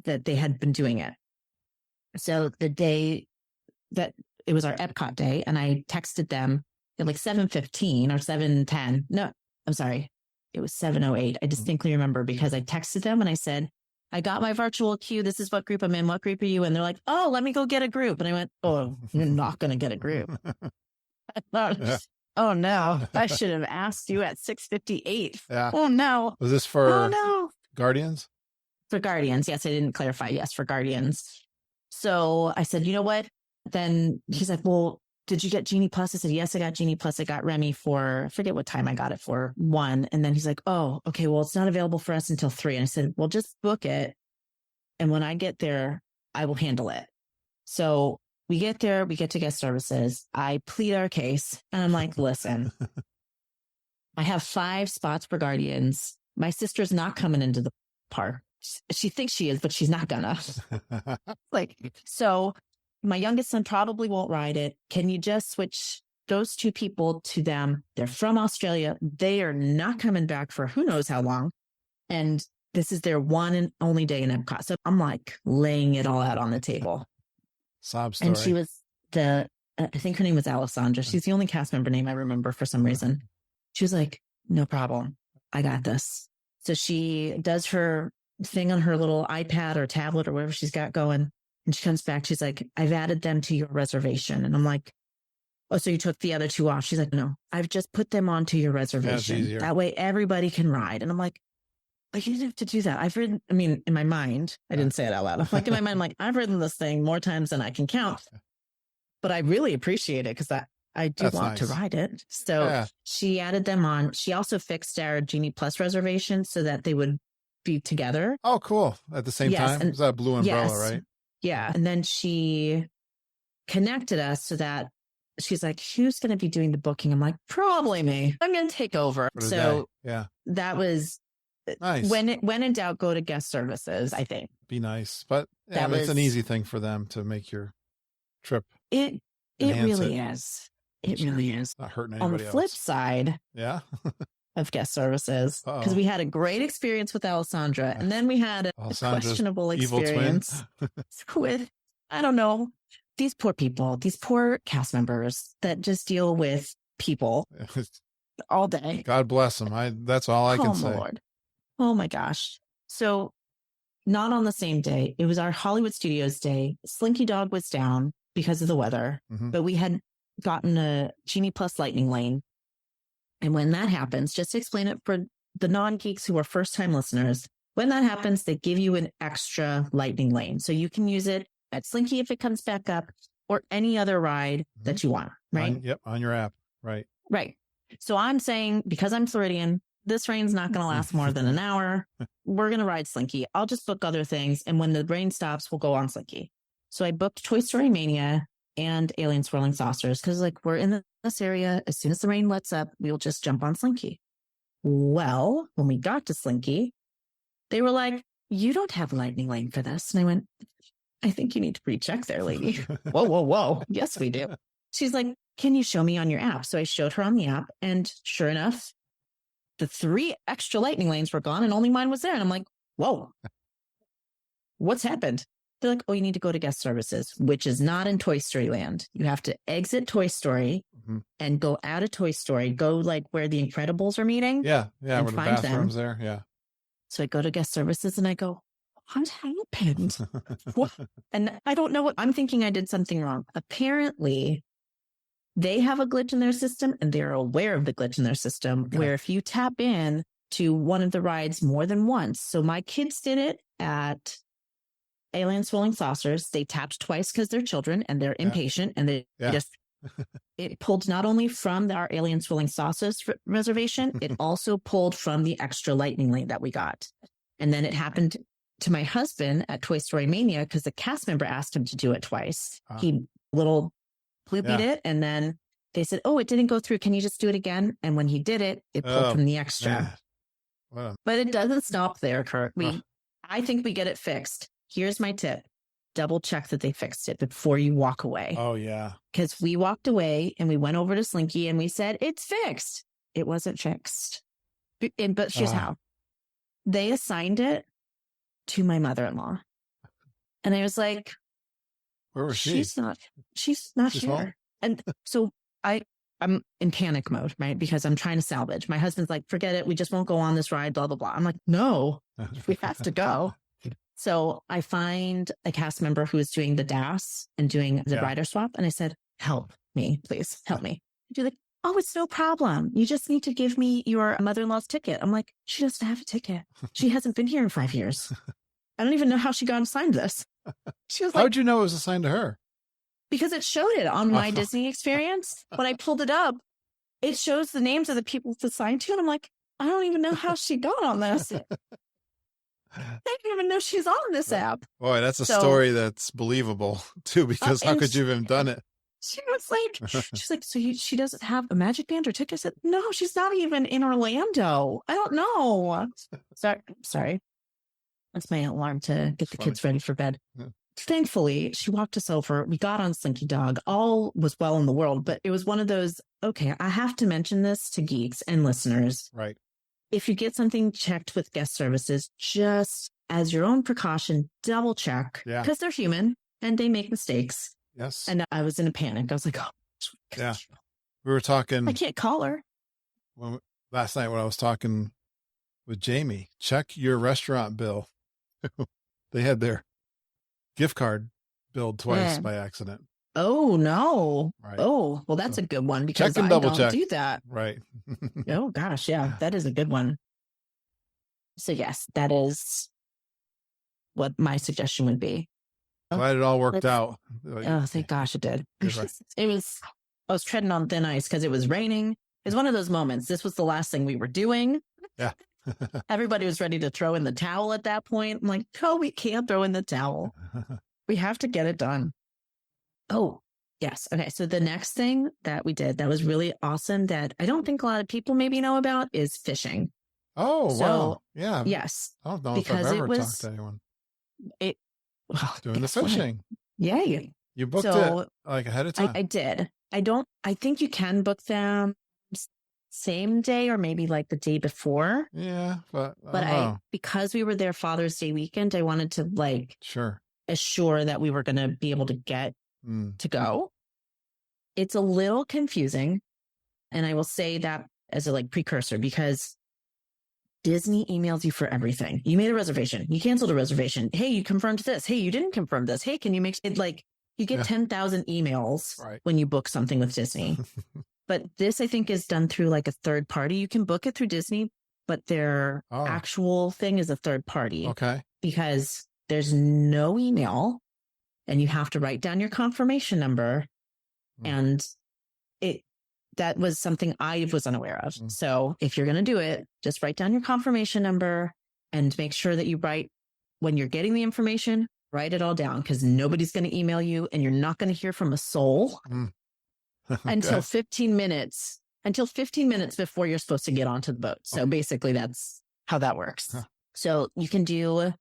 Speaker 4: that they had been doing it. So the day that it was our Epcot day, and I texted them at like 7:15 or 7:10. No, I'm sorry. It was 7:08. I distinctly remember because I texted them and I said, I got my virtual queue. This is what group I'm in. What group are you in? They're like, oh, let me go get a group. And I went, oh, you're not going to get a group. I thought, oh no, I should have asked you at 6:58.
Speaker 2: Yeah.
Speaker 4: Oh no.
Speaker 2: Was this for Guardians?
Speaker 4: For Guardians. Yes, I didn't clarify. Yes, for Guardians. So I said, you know what? Then he's like, well, did you get Genie Plus? I said, yes, I got Genie Plus. I got Remy for, I forget what time I got it for, 1. And then he's like, oh, okay, well, it's not available for us until 3. And I said, well, just book it. And when I get there, I will handle it. So we get there, we get to guest services. I plead our case. And I'm like, listen, I have 5 spots for Guardians. My sister's not coming into the park. She thinks she is, but she's not gonna. So my youngest son probably won't ride it. Can you just switch those 2 people to them? They're from Australia. They are not coming back for who knows how long. And this is their one and only day in Epcot. So I'm like laying it all out on the table.
Speaker 2: Sob story.
Speaker 4: And she was I think her name was Alessandra. She's the only cast member name I remember for some reason. She was like, no problem. I got this. So she does her thing on her little iPad or tablet or whatever she's got going. And she comes back. She's like, I've added them to your reservation. And I'm like, oh, so you took the other 2 off? She's like, no, I've just put them onto your reservation. That way everybody can ride. And I'm like, you didn't have to do that. I've ridden, I mean, in my mind, I didn't say it out loud. I'm like, in my mind, I'm like, I've ridden this thing more times than I can count. But I really appreciate it because I do want to ride it. So she added them on. She also fixed our Genie Plus reservation so that they would be together.
Speaker 2: Oh, cool. At the same time? It was that blue umbrella, right?
Speaker 4: Yeah. And then she connected us so that she's like, who's going to be doing the booking? I'm like, probably me. I'm going to take over. So that was nice. When in doubt, go to guest services, I think.
Speaker 2: Be nice. But it's an easy thing for them to make your trip.
Speaker 4: It really is. It really is.
Speaker 2: Not hurting anybody else.
Speaker 4: On the flip side.
Speaker 2: Yeah.
Speaker 4: Of guest services, because we had a great experience with Alessandra, and then we had a questionable experience with, I don't know, these poor people, these poor cast members that just deal with people all day.
Speaker 2: God bless them. That's all I can say.
Speaker 4: Lord. Oh my gosh. So not on the same day. It was our Hollywood Studios day. Slinky Dog was down. because of the weather, but we had gotten a Genie Plus Lightning Lane. And when that happens, just to explain it for the non-geeks who are first-time listeners, when that happens, they give you an extra Lightning Lane. So you can use it at Slinky if it comes back up, or any other ride that you want, right?
Speaker 2: On your app. Right.
Speaker 4: Right. So I'm saying, because I'm Floridian, this rain's not going to last more than an hour. We're going to ride Slinky. I'll just book other things. And when the rain stops, we'll go on Slinky. So I booked Toy Story Mania and Alien Swirling Saucers because, like, we're in this area. As soon as the rain lets up, we'll just jump on Slinky. Well, when we got to Slinky, they were like, you don't have a Lightning Lane for this. And I went, I think you need to pre-check there, lady. Whoa. Yes, we do. She's like, can you show me on your app? So I showed her on the app, and sure enough, the 3 extra Lightning Lanes were gone and only mine was there. And I'm like, whoa, what's happened? They're like, oh, you need to go to guest services, which is not in Toy Story Land. You have to exit Toy Story and go out of Toy Story, go like where the Incredibles are meeting.
Speaker 2: Yeah. Where the bathrooms there. Yeah.
Speaker 4: So I go to guest services and I go, what happened? What? And I don't know what I'm thinking. I did something wrong. Apparently, they have a glitch in their system, and they're aware of the glitch in their system where if you tap in to one of the rides more than once. So my kids did it at Alien Swirling Saucers. They tapped twice because they're children and they're impatient, and they just it pulled not only from our Alien Swirling Saucers reservation, it also pulled from the extra Lightning Lane that we got. And then it happened to my husband at Toy Story Mania because the cast member asked him to do it twice. He little bloopied it, and then they said, oh, it didn't go through. Can you just do it again? And when he did it, it pulled from the extra. But it doesn't stop there, Kurt. I think we get it fixed. Here's my tip. Double check that they fixed it before you walk away.
Speaker 2: Oh, yeah.
Speaker 4: Because we walked away and we went over to Slinky and we said, it's fixed. It wasn't fixed. But here's how. They assigned it to my mother-in-law. And I was like,
Speaker 2: where was she?
Speaker 4: She's not here. Home? And so I'm in panic mode, right? Because I'm trying to salvage. My husband's like, forget it. We just won't go on this ride, blah, blah, blah. I'm like, no, we have to go. So I find a cast member who is doing the DAS and doing the rider swap. And I said, help me, please help me. She's like, oh, it's no problem. You just need to give me your mother-in-law's ticket. I'm like, she doesn't have a ticket. She hasn't been here in 5 years. I don't even know how she got assigned this. She was like,
Speaker 2: how would you know it was assigned to her?
Speaker 4: Because it showed it on my Disney experience. When I pulled it up, it shows the names of the people it's assigned to. And I'm like, I don't even know how she got on this. I didn't even know she's on this app.
Speaker 2: Boy, that's a story that's believable too, because how could you have done it?
Speaker 4: She was like, she's like, so she doesn't have a Magic Band or ticket? I said, no, she's not even in Orlando. I don't know. Sorry. That's my alarm to get the kids ready for bed. Yeah. Thankfully, she walked us over. We got on Slinky Dog. All was well in the world, but it was one of those, okay, I have to mention this to geeks and listeners.
Speaker 2: Right.
Speaker 4: If you get something checked with guest services, just as your own precaution, double check. Yeah. Because they're human and they make mistakes.
Speaker 2: Yes.
Speaker 4: And I was in a panic. I was like, oh.
Speaker 2: Yeah. We were talking.
Speaker 4: I can't call her.
Speaker 2: Last night when I was talking with Jamie, check your restaurant bill. They had their gift card billed twice by accident.
Speaker 4: Oh, no.
Speaker 2: Right.
Speaker 4: Oh, well, that's a good one because
Speaker 2: check and
Speaker 4: I
Speaker 2: double
Speaker 4: don't
Speaker 2: check.
Speaker 4: do that.
Speaker 2: Right.
Speaker 4: Oh, gosh. Yeah, that is a good one. So, yes, that is what my suggestion would be.
Speaker 2: Glad it all worked out.
Speaker 4: Oh, thank gosh it did. I was treading on thin ice because it was raining. It was one of those moments. This was the last thing we were doing.
Speaker 2: Yeah.
Speaker 4: Everybody was ready to throw in the towel at that point. I'm like, no, we can't throw in the towel. We have to get it done. Oh, yes. Okay. So the next thing that we did that was really awesome that I don't think a lot of people maybe know about is fishing.
Speaker 2: Oh, wow. Yeah.
Speaker 4: Yes.
Speaker 2: I don't know if I've ever talked to anyone. Doing the fishing.
Speaker 4: Yay.
Speaker 2: You booked it like ahead of time?
Speaker 4: I did. I think you can book them same day or maybe like the day before.
Speaker 2: Yeah. But
Speaker 4: because we were there Father's Day weekend, I wanted to assure that we were going to be able to get to go. It's a little confusing. And I will say that as a precursor because Disney emails you for everything. You made a reservation. You canceled a reservation. Hey, you confirmed this. Hey, you didn't confirm this. Hey, can you make it You get 10,000 emails
Speaker 2: Right.
Speaker 4: when you book something with Disney. But this, I think, is done through like a third party. You can book it through Disney, but their actual thing is a third party.
Speaker 2: Okay.
Speaker 4: Because there's no email and you have to write down your confirmation number. And that was something I was unaware of. So if you're going to do it, just write down your confirmation number and make sure that you write when you're getting the information, write it all down because nobody's going to email you and you're not going to hear from a soul until 15 minutes before you're supposed to get onto the boat. So basically that's how that works. So you can do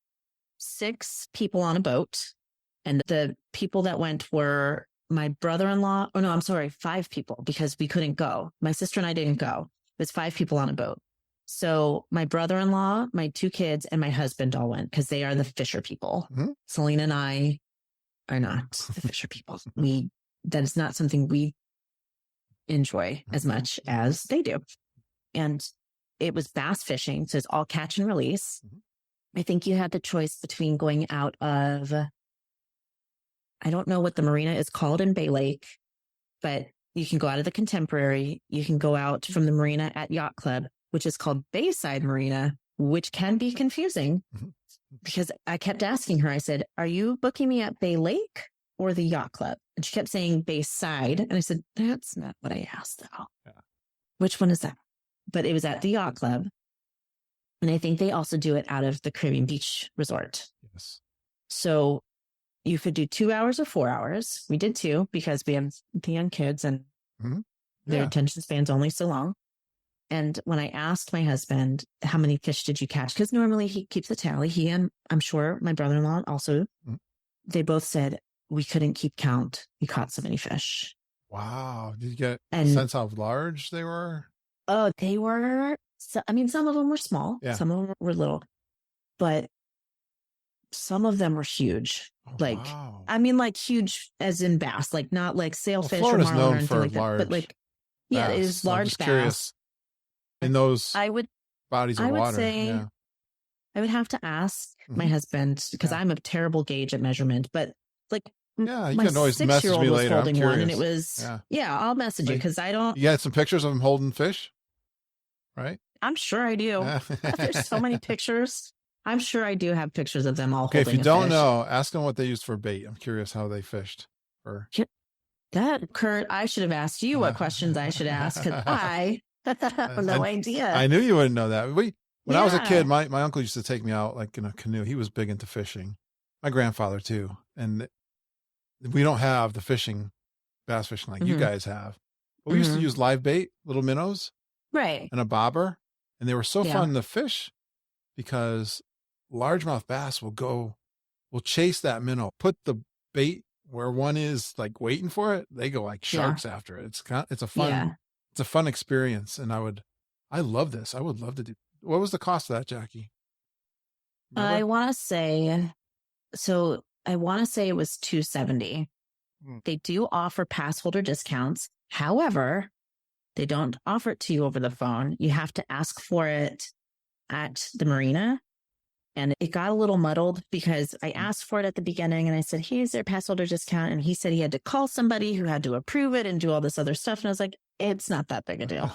Speaker 4: 6 people on a boat, and the people that went were my brother-in-law. Oh, no, I'm sorry. 5 people because we couldn't go. My sister and I didn't go. It was 5 people on a boat. So my brother-in-law, my 2 kids, and my husband all went because they are the fisher people. Selena and I are not the fisher people. That is not something we enjoy as much as they do. And it was bass fishing. So it's all catch and release. I think you had the choice between going out of, I don't know what the marina is called in Bay Lake, but you can go out of the Contemporary. You can go out from the marina at Yacht Club, which is called Bayside Marina, which can be confusing because I kept asking her, I said, are you booking me at Bay Lake or the Yacht Club? And she kept saying Bayside. And I said, that's not what I asked though. Yeah. Which one is that? But it was at the Yacht Club. And I think they also do it out of the Caribbean Beach Resort.
Speaker 2: Yes.
Speaker 4: So you could do 2 hours or 4 hours. We did 2 because we have the young kids and their attention span's only so long. And when I asked my husband, how many fish did you catch? Because normally he keeps a tally. He and I'm sure my brother-in-law also, they both said, we couldn't keep count. We caught so many fish.
Speaker 2: Wow. Did you get a sense how large they were?
Speaker 4: Oh, they were, some of them were small. Yeah. Some of them were little. But some of them were huge.
Speaker 2: Wow.
Speaker 4: Like huge as in bass, like not like sailfish or
Speaker 2: Florida's
Speaker 4: marlin
Speaker 2: known
Speaker 4: or anything
Speaker 2: for
Speaker 4: like
Speaker 2: large
Speaker 4: that. But like, yeah,
Speaker 2: bass.
Speaker 4: it is large
Speaker 2: I'm just
Speaker 4: bass.
Speaker 2: Curious, in those bodies of
Speaker 4: I would
Speaker 2: water.
Speaker 4: say, I would have to ask my husband because I'm a terrible gauge at measurement, but like,
Speaker 2: you
Speaker 4: my
Speaker 2: can always message me later.
Speaker 4: Holding
Speaker 2: I'm
Speaker 4: one, and
Speaker 2: curious.
Speaker 4: it was, I'll message you because I don't.
Speaker 2: You got some pictures of him holding fish, right?
Speaker 4: I'm sure I do. There's so many pictures. I'm sure I do have pictures of them all.
Speaker 2: Okay,
Speaker 4: holding
Speaker 2: if you don't know, ask them what they used for bait. I'm curious how they fished.
Speaker 4: That, Kurt, I should have asked you what questions I should ask because I have no idea.
Speaker 2: I knew you wouldn't know that. When I was a kid, my uncle used to take me out like in a canoe. He was big into fishing. My grandfather too. And we don't have the bass fishing like you guys have. But we used to use live bait, little minnows.
Speaker 4: Right.
Speaker 2: And a bobber. And they were so fun to fish because largemouth bass will chase that minnow, put the bait where one is like waiting for it. They go like sharks after it. It's a fun experience. And I love this. I would love to do. What was the cost of that, Jackie? Remember?
Speaker 4: I want to say it was $270. They do offer pass holder discounts. However, they don't offer it to you over the phone. You have to ask for it at the marina. And it got a little muddled because I asked for it at the beginning and I said, hey, is there a pass holder discount? And he said he had to call somebody who had to approve it and do all this other stuff. And I was like, it's not that big a deal.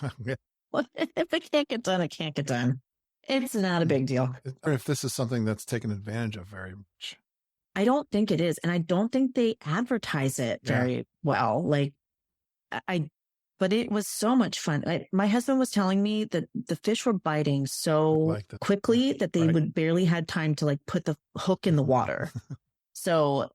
Speaker 4: If it can't get done, it can't get done. It's not a big deal.
Speaker 2: Or if this is something that's taken advantage of very much.
Speaker 4: I don't think it is. And I don't think they advertise it very well. But it was so much fun. My husband was telling me that the fish were biting so quickly that they would barely had time to like put the hook in the water. So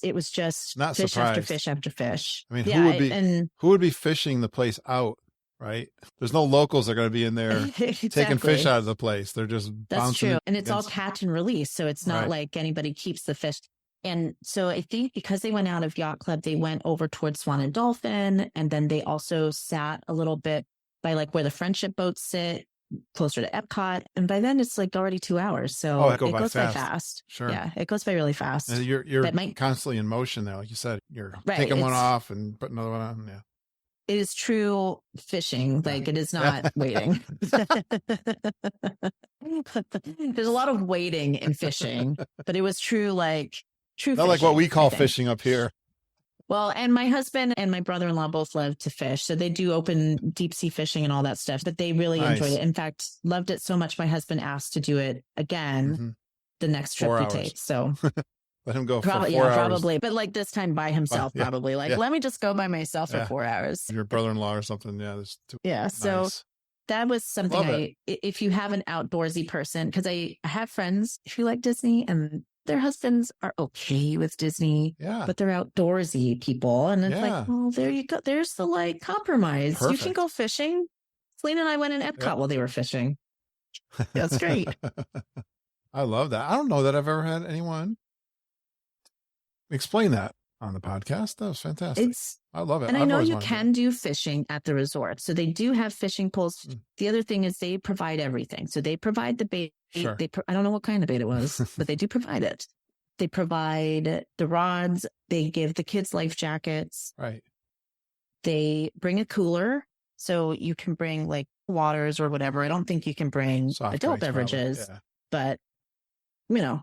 Speaker 4: it was just
Speaker 2: not
Speaker 4: fish
Speaker 2: surprised.
Speaker 4: after fish after fish.
Speaker 2: I mean, who would be fishing the place out? Right? There's no locals that are going to be in there taking fish out of the place. They're just
Speaker 4: That's true. And it's all catch and release. So it's not like anybody keeps the fish. And so I think because they went out of Yacht Club, they went over towards Swan and Dolphin. And then they also sat a little bit by like where the friendship boats sit, closer to Epcot. And by then it's like already 2 hours. So it goes by fast.
Speaker 2: Sure.
Speaker 4: Yeah, it goes by really fast.
Speaker 2: And you're constantly in motion there. Like you said, you're taking one off and putting another one on. Yeah.
Speaker 4: It is true fishing. Like it is not waiting. There's a lot of waiting in fishing, but it was true, true.
Speaker 2: Not like what we call fishing up here.
Speaker 4: Well, and my husband and my brother-in-law both love to fish. So they do open deep sea fishing and all that stuff, but they really enjoyed it. In fact, loved it so much. My husband asked to do it again the next trip we take. So
Speaker 2: let him go
Speaker 4: probably,
Speaker 2: for 4 hours.
Speaker 4: Probably. But like this time by himself, probably. Like, let me just go by myself for 4 hours.
Speaker 2: Your brother-in-law or something. Yeah.
Speaker 4: So that was something if you have an outdoorsy person, because I have friends who like Disney and their husbands are okay with Disney, but they're outdoorsy people. And it's like, well, there you go. There's the like compromise.
Speaker 2: Perfect.
Speaker 4: You can go fishing. Selena and I went in Epcot while they were fishing. That's great.
Speaker 2: I love that. I don't know that I've ever had anyone explain that on the podcast. That was fantastic. I love it.
Speaker 4: And I know you can do fishing at the resort. So they do have fishing poles. The other thing is they provide everything. So they provide the bait.
Speaker 2: Sure.
Speaker 4: I don't know what kind of bait it was, but they do provide it. They provide the rods. They give the kids life jackets.
Speaker 2: Right.
Speaker 4: They bring a cooler. So you can bring like waters or whatever. I don't think you can bring adult beverages, but you know,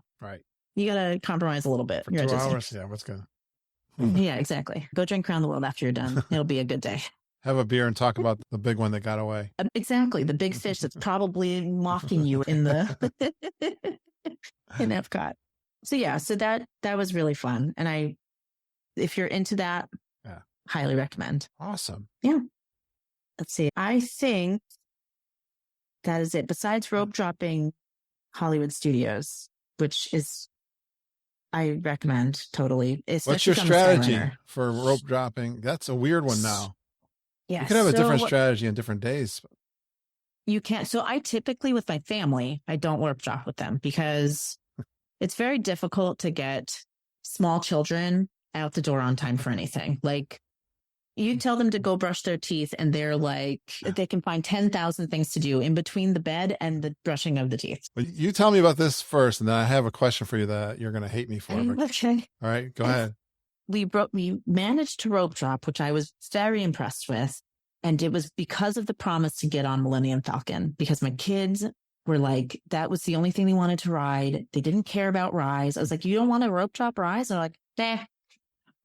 Speaker 4: you got to compromise a little bit.
Speaker 2: For 2 hours. Yeah. What's good?
Speaker 4: Yeah, exactly. Go drink around the world after you're done. It'll be a good day.
Speaker 2: Have a beer and talk about the big one that got away.
Speaker 4: Exactly. The big fish that's probably mocking you in Epcot. So that was really fun. And if you're into that, highly recommend.
Speaker 2: Awesome.
Speaker 4: Yeah. Let's see. I think that is it. Besides rope dropping Hollywood Studios, which is, I recommend totally.
Speaker 2: What's your strategy for rope dropping? That's a weird one now.
Speaker 4: Yeah.
Speaker 2: You can have a different strategy on different days.
Speaker 4: You can't. So I typically, with my family, I don't rope drop with them because it's very difficult to get small children out the door on time for anything. Like, you tell them to go brush their teeth and they're like, they can find 10,000 things to do in between the bed and the brushing of the teeth.
Speaker 2: Well, you tell me about this first, and then I have a question for you that you're going to hate me for.
Speaker 4: Okay.
Speaker 2: All right, go ahead.
Speaker 4: We managed to rope drop, which I was very impressed with. And it was because of the promise to get on Millennium Falcon, because my kids were like, that was the only thing they wanted to ride. They didn't care about Rise. I was like, you don't want to rope drop Rise? They're like, nah.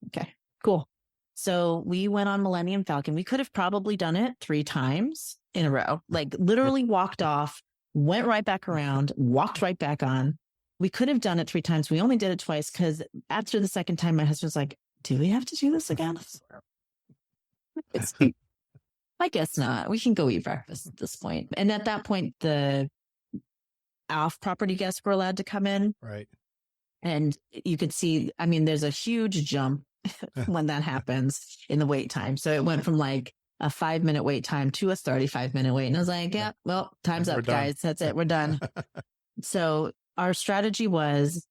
Speaker 4: Okay, cool. So we went on Millennium Falcon. We could have probably done it 3 times in a row, like literally walked off, went right back around, walked right back on. We could have done it 3 times. We only did it twice because after the second time, my husband was like, do we have to do this again? I guess not. We can go eat breakfast at this point. And at that point, the off-property guests were allowed to come in.
Speaker 2: Right.
Speaker 4: And you could see, I mean, there's a huge jump when that happens in the wait time. So it went from like a 5-minute wait time to a 35-minute wait. And I was like, yeah, well, time's up, guys. That's it. We're done. So our strategy was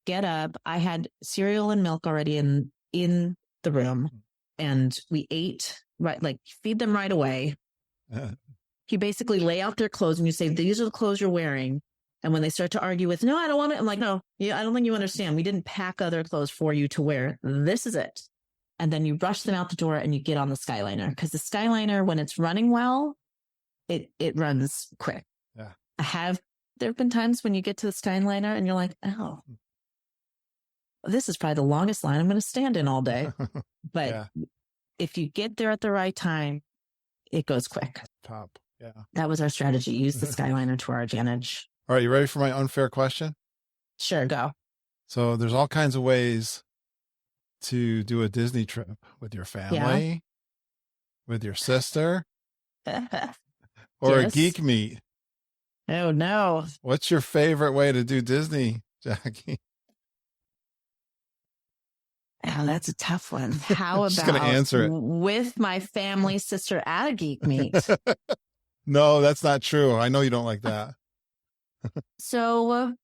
Speaker 4: get up. I had cereal and milk already in the room, and we ate, like feed them right away. You basically lay out their clothes and you say, these are the clothes you're wearing. And when they start to argue with, no, I don't want it. I'm like, no, I don't think you understand. We didn't pack other clothes for you to wear. This is it. And then you rush them out the door and you get on the Skyliner, because the Skyliner, when it's running well, it runs quick.
Speaker 2: Yeah.
Speaker 4: There have been times when you get to the Skyliner and you're like, oh, this is probably the longest line I'm going to stand in all day. But if you get there at the right time, it goes quick.
Speaker 2: Top. Yeah.
Speaker 4: That was our strategy. Use the Skyliner to our advantage.
Speaker 2: All right. You ready for my unfair question?
Speaker 4: Sure. Go.
Speaker 2: So there's all kinds of ways to do a Disney trip with your family, with your sister, or a geek meet.
Speaker 4: Oh, no.
Speaker 2: What's your favorite way to do Disney, Jackie?
Speaker 4: Oh, that's a tough one. How
Speaker 2: about gonna answer it.
Speaker 4: With my family, sister at a geek meet?
Speaker 2: No, that's not true. I know you don't like that.
Speaker 4: So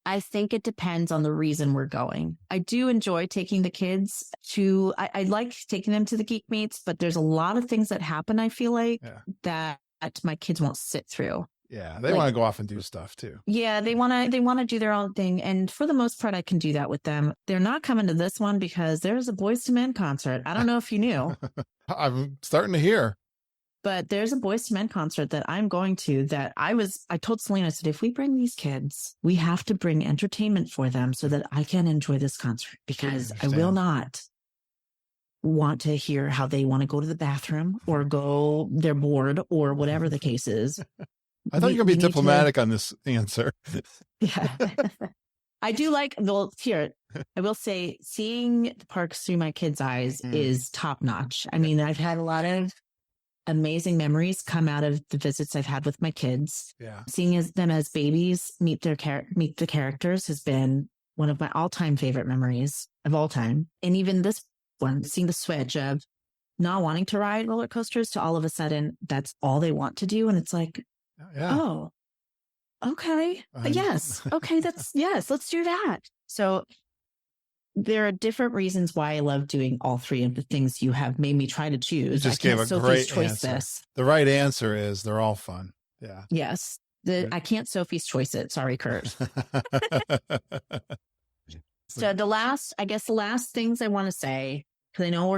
Speaker 4: I think it depends on the reason we're going. I do enjoy taking the kids to, I like taking them to the geek meets, but there's a lot of things that happen, I feel like, that my kids won't sit through.
Speaker 2: Yeah, they want to go off and do stuff too.
Speaker 4: Yeah, they want to do their own thing. And for the most part, I can do that with them. They're not coming to this one because there's a Boyz II Men concert. I don't know if you knew.
Speaker 2: I'm starting to hear.
Speaker 4: But there's a Boyz II Men concert that I'm going to that I told Selena, I said, if we bring these kids, we have to bring entertainment for them so that I can enjoy this concert, because I will not want to hear how they want to go to the bathroom or they're bored or whatever the case is.
Speaker 2: I thought you were going to be diplomatic on this answer.
Speaker 4: Yeah. I do like, well, here, I will say seeing the parks through my kids' eyes is top notch. I mean, I've had a lot of amazing memories come out of the visits I've had with my kids.
Speaker 2: Yeah.
Speaker 4: Seeing them as babies meet the characters has been one of my all-time favorite memories of all time. And even this one, seeing the switch of not wanting to ride roller coasters to all of a sudden that's all they want to do. And it's like, oh, okay. Yes. Okay. Yes, let's do that. So there are different reasons why I love doing all three of the things you have made me try to choose.
Speaker 2: You just gave a great answer. The right answer is they're all fun. Yeah.
Speaker 4: Yes. I can't Sophie's choice it. Sorry, Kurt. So the last things I want to say, because I know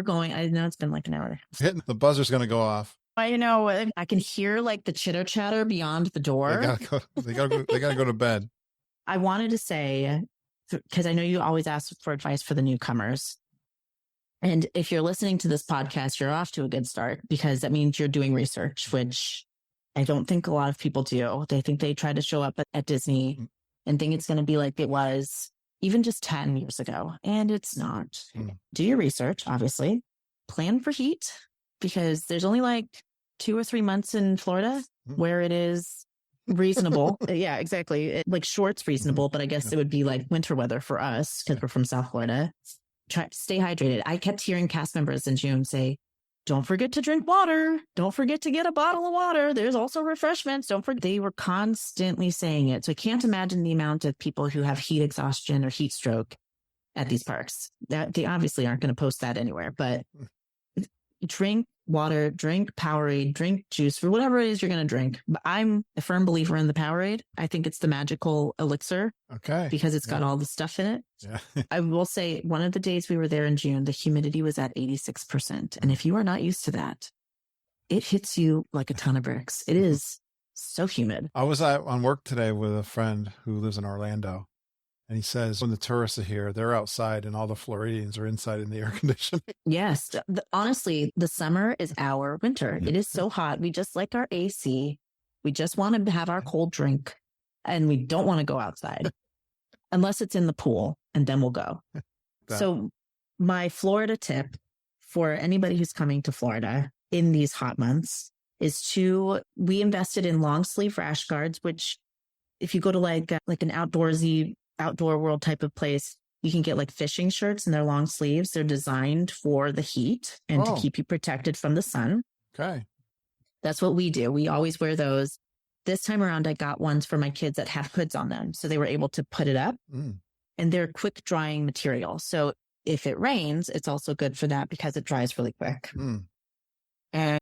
Speaker 4: it's been like an hour.
Speaker 2: The buzzer's going to go off.
Speaker 4: I know. I can hear like the chitter chatter beyond the door.
Speaker 2: They gotta go to bed.
Speaker 4: I wanted to say, because I know you always ask for advice for the newcomers. And if you're listening to this podcast, you're off to a good start because that means you're doing research, which I don't think a lot of people do. They think they try to show up at Disney and think it's going to be like it was even just 10 years ago. And it's not. Do your research, obviously. Plan for heat because there's only like 2 or 3 months in Florida where it is reasonable. Yeah, exactly. Like short's reasonable, but I guess it would be like winter weather for us because we're from South Florida. Try to stay hydrated. I kept hearing cast members in June say, don't forget to drink water. Don't forget to get a bottle of water. There's also refreshments. Don't forget. They were constantly saying it. So I can't imagine the amount of people who have heat exhaustion or heat stroke at these parks. That they obviously aren't going to post that anywhere, but drink water, drink Powerade, drink juice, for whatever it is you're going to drink. But I'm a firm believer in the Powerade. I think it's the magical elixir.
Speaker 2: Okay.
Speaker 4: Because it's got all the stuff in it.
Speaker 2: Yeah.
Speaker 4: I will say one of the days we were there in June, the humidity was at 86%. And if you are not used to that, it hits you like a ton of bricks. It is so humid.
Speaker 2: I was on work today with a friend who lives in Orlando. And he says, when the tourists are here, they're outside and all the Floridians are inside in the air conditioning.
Speaker 4: Yes. Honestly, the summer is our winter. It is so hot. We just like our AC. We just want to have our cold drink and we don't want to go outside unless it's in the pool and then we'll go. So my Florida tip for anybody who's coming to Florida in these hot months is we invested in long sleeve rash guards, which if you go to like an outdoor world type of place, you can get like fishing shirts and they're long sleeves. They're designed for the heat and to keep you protected from the sun.
Speaker 2: Okay.
Speaker 4: That's what we do. We always wear those. This time around, I got ones for my kids that have hoods on them. So they were able to put it up and they're quick drying material. So if it rains, it's also good for that because it dries really quick. And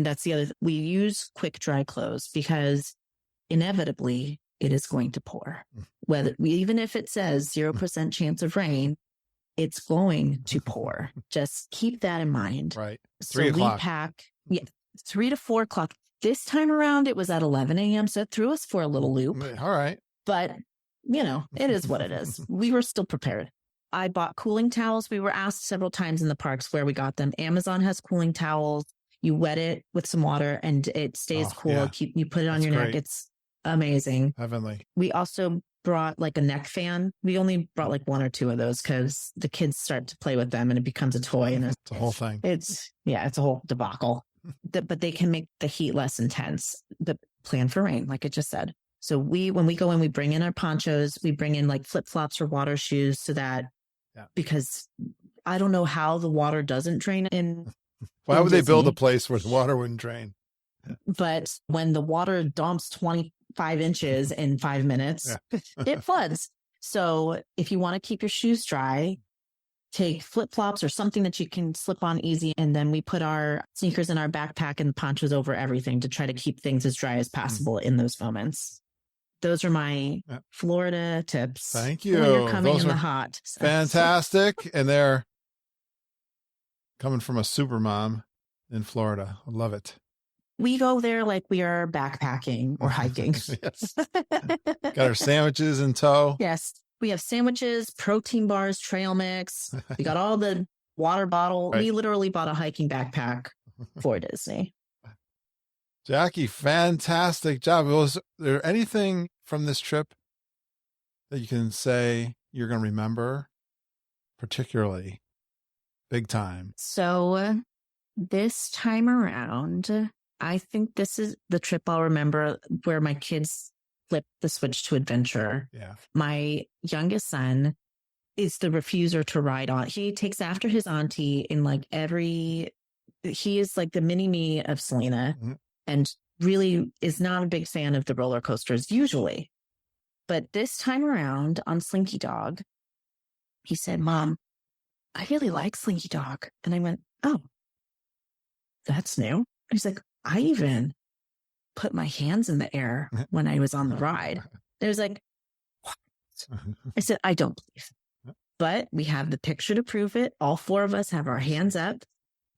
Speaker 4: that's the other, we use quick dry clothes because inevitably it is going to pour. Even if it says 0% chance of rain, it's going to pour. Just keep that in mind.
Speaker 2: Right.
Speaker 4: 3 o'clock. We pack 3 to 4 o'clock. This time around, it was at 11 a.m. So it threw us for a little loop.
Speaker 2: All right.
Speaker 4: But, it is what it is. We were still prepared. I bought cooling towels. We were asked several times in the parks where we got them. Amazon has cooling towels. You wet it with some water and it stays cool. Yeah. You put it on your neck. It's amazing.
Speaker 2: Heavenly.
Speaker 4: We also brought like a neck fan. We only brought like 1 or 2 of those because the kids start to play with them and it becomes a toy. And
Speaker 2: it's a whole thing.
Speaker 4: It's a whole debacle. But they can make the heat less intense. The plan for rain, like I just said. So when we go in, we bring in our ponchos. We bring in like flip-flops or water shoes so that because I don't know how the water doesn't drain in.
Speaker 2: Why would they build a place where the water wouldn't drain?
Speaker 4: But when the water dumps 25 inches in 5 minutes, it floods. So if you want to keep your shoes dry, take flip-flops or something that you can slip on easy. And then we put our sneakers in our backpack and ponchos over everything to try to keep things as dry as possible in those moments. Those are my Florida tips.
Speaker 2: Thank you.
Speaker 4: When you're coming in the hot.
Speaker 2: Fantastic. And they're coming from a super mom in Florida. I love it.
Speaker 4: We go there like we are backpacking or hiking.
Speaker 2: Yes. Got our sandwiches in tow.
Speaker 4: Yes. We have sandwiches, protein bars, trail mix. We got all the water bottle.
Speaker 2: Right.
Speaker 4: We literally bought a hiking backpack for Disney.
Speaker 2: Jackie, fantastic job. Was there anything from this trip that you can say you're going to remember particularly big time?
Speaker 4: So this time around, I think this is the trip I'll remember where my kids flipped the switch to adventure.
Speaker 2: Yeah.
Speaker 4: My youngest son is the refuser to ride on. He takes after his auntie in like he is like the mini me of Selena, and really is not a big fan of the roller coasters usually. But this time around on Slinky Dog, he said, "Mom, I really like Slinky Dog." And I went, "Oh, that's new." He's like, "I even put my hands in the air when I was on the ride." And I was like, "What?" I said, "I don't believe." But we have the picture to prove it. All four of us have our hands up.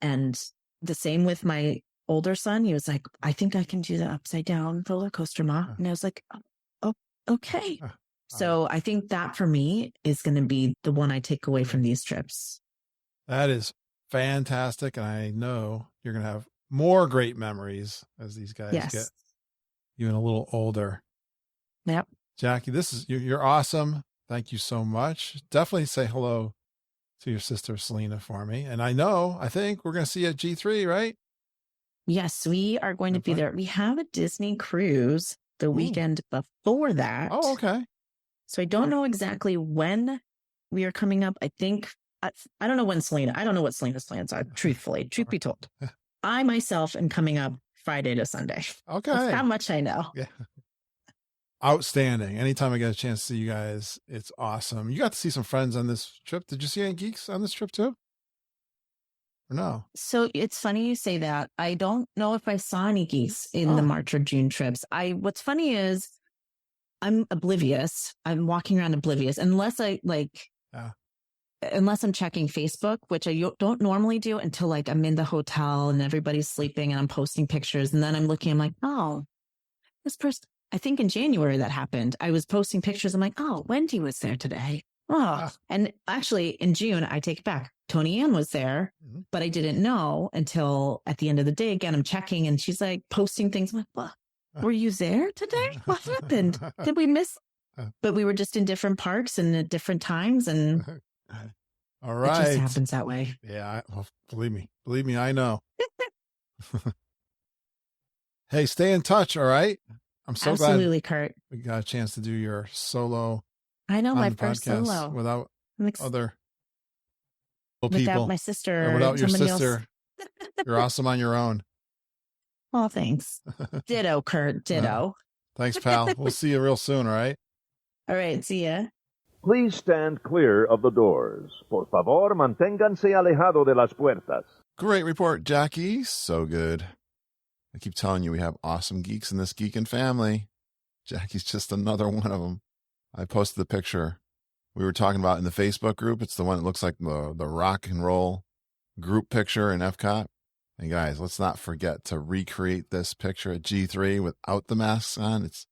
Speaker 4: And the same with my older son. He was like, "I think I can do the upside down roller coaster, Ma." And I was like, "Oh, okay." So I think that for me is going to be the one I take away from these trips.
Speaker 2: That is fantastic. And I know you're going to have more great memories as these guys get even a little older.
Speaker 4: Yep.
Speaker 2: Jackie, you're awesome. Thank you so much. Definitely say hello to your sister Selena for me. And I think we're going to see you at G3, right?
Speaker 4: Yes, we are going to be there. We have a Disney cruise the weekend before that.
Speaker 2: Oh, okay.
Speaker 4: So I don't know exactly when we are coming up. I think, I don't know when I don't know what Selena's plans are, truth be told. I myself am coming up Friday to Sunday.
Speaker 2: Okay.
Speaker 4: That's how much I know.
Speaker 2: Yeah. Outstanding. Anytime I get a chance to see you guys, it's awesome. You got to see some friends on this trip. Did you see any geeks on this trip too? Or no?
Speaker 4: So it's funny you say that. I don't know if I saw any geese in the March or June trips. What's funny is I'm oblivious. I'm walking around oblivious unless unless I'm checking Facebook, which I don't normally do until like I'm in the hotel and everybody's sleeping and I'm posting pictures. And then I'm looking, I'm like, oh, this person, I think in January that happened. I was posting pictures. I'm like, oh, Wendy was there today. And actually in June, I take it back. Tony Ann was there, but I didn't know until at the end of the day. Again, I'm checking and she's like posting things. I'm like, what? Were you there today? What happened? Did we miss? But we were just in different parks and at different times. And
Speaker 2: all right.
Speaker 4: It just happens that way.
Speaker 2: Yeah. Believe me, I know. Hey, stay in touch. All right. I'm so
Speaker 4: Absolutely, Kurt.
Speaker 2: we got a chance to do your solo.
Speaker 4: I know, my first
Speaker 2: podcast
Speaker 4: solo.
Speaker 2: Without other people.
Speaker 4: Without my sister.
Speaker 2: And without your sister. You're awesome on your own.
Speaker 4: Oh, thanks. Ditto, Kurt. Ditto.
Speaker 2: Thanks, pal. We'll see you real soon, all right?
Speaker 4: All right. See ya.
Speaker 5: Please stand clear of the doors. Por favor, manténganse alejado de las puertas.
Speaker 2: Great report, Jackie. So good. I keep telling you, we have awesome geeks in this geeking family. Jackie's just another one of them. I posted the picture we were talking about in the Facebook group. It's the one that looks like the rock and roll group picture in Epcot. And guys, let's not forget to recreate this picture at G3 without the masks on. It's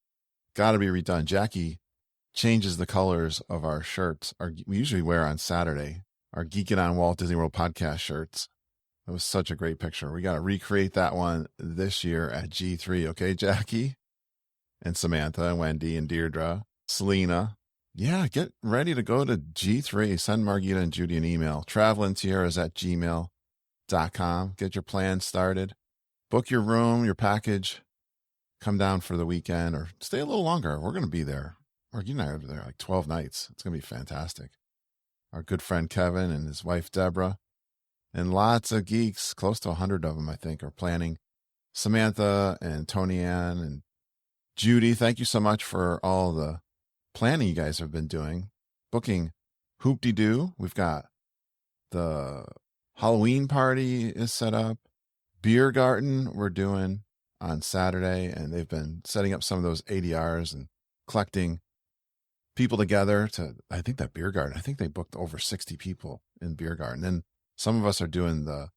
Speaker 2: got to be redone. Jackie changes the colors of our shirts. We usually wear on Saturday, our Geeking on Walt Disney World podcast shirts. It was such a great picture. We got to recreate that one this year at G3. Okay, Jackie and Samantha and Wendy and Deirdre, Selena. Yeah, get ready to go to G3. Send Margita and Judy an email. travelingtiaras@gmail.com. Get your plans started. Book your room, your package. Come down for the weekend or stay a little longer. We're going to be there. Margita and I are there like 12 nights. It's going to be fantastic. Our good friend Kevin and his wife Deborah. And lots of geeks, close to 100 of them, I think, are planning. Samantha and Tony Ann and Judy, thank you so much for all the planning you guys have been doing. Booking Hoop-de-Doo. We've got the Halloween party is set up. Beer garden we're doing on Saturday. And they've been setting up some of those ADRs and collecting people together to, I think that beer garden, I think they booked over 60 people in beer garden. Then some of us are doing the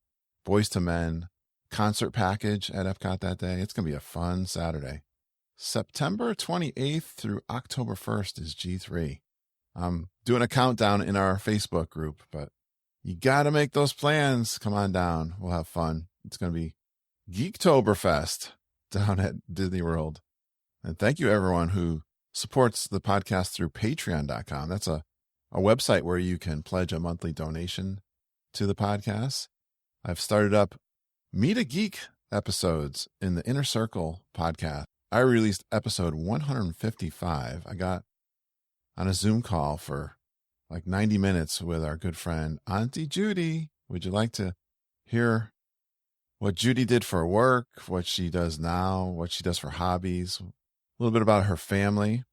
Speaker 2: Boys to Men concert package at Epcot that day. It's going to be a fun Saturday. September 28th through October 1st is G3. I'm doing a countdown in our Facebook group, but you got to make those plans. Come on down. We'll have fun. It's going to be Geektoberfest down at Disney World. And thank you, everyone who supports the podcast through patreon.com. That's a website where you can pledge a monthly donation to the podcast. I've started up Meet a Geek episodes in the Inner Circle podcast. I released episode 155. I got on a Zoom call for like 90 minutes with our good friend, Auntie Judy. Would you like to hear what Judy did for work, what she does now, what she does for hobbies, a little bit about her family?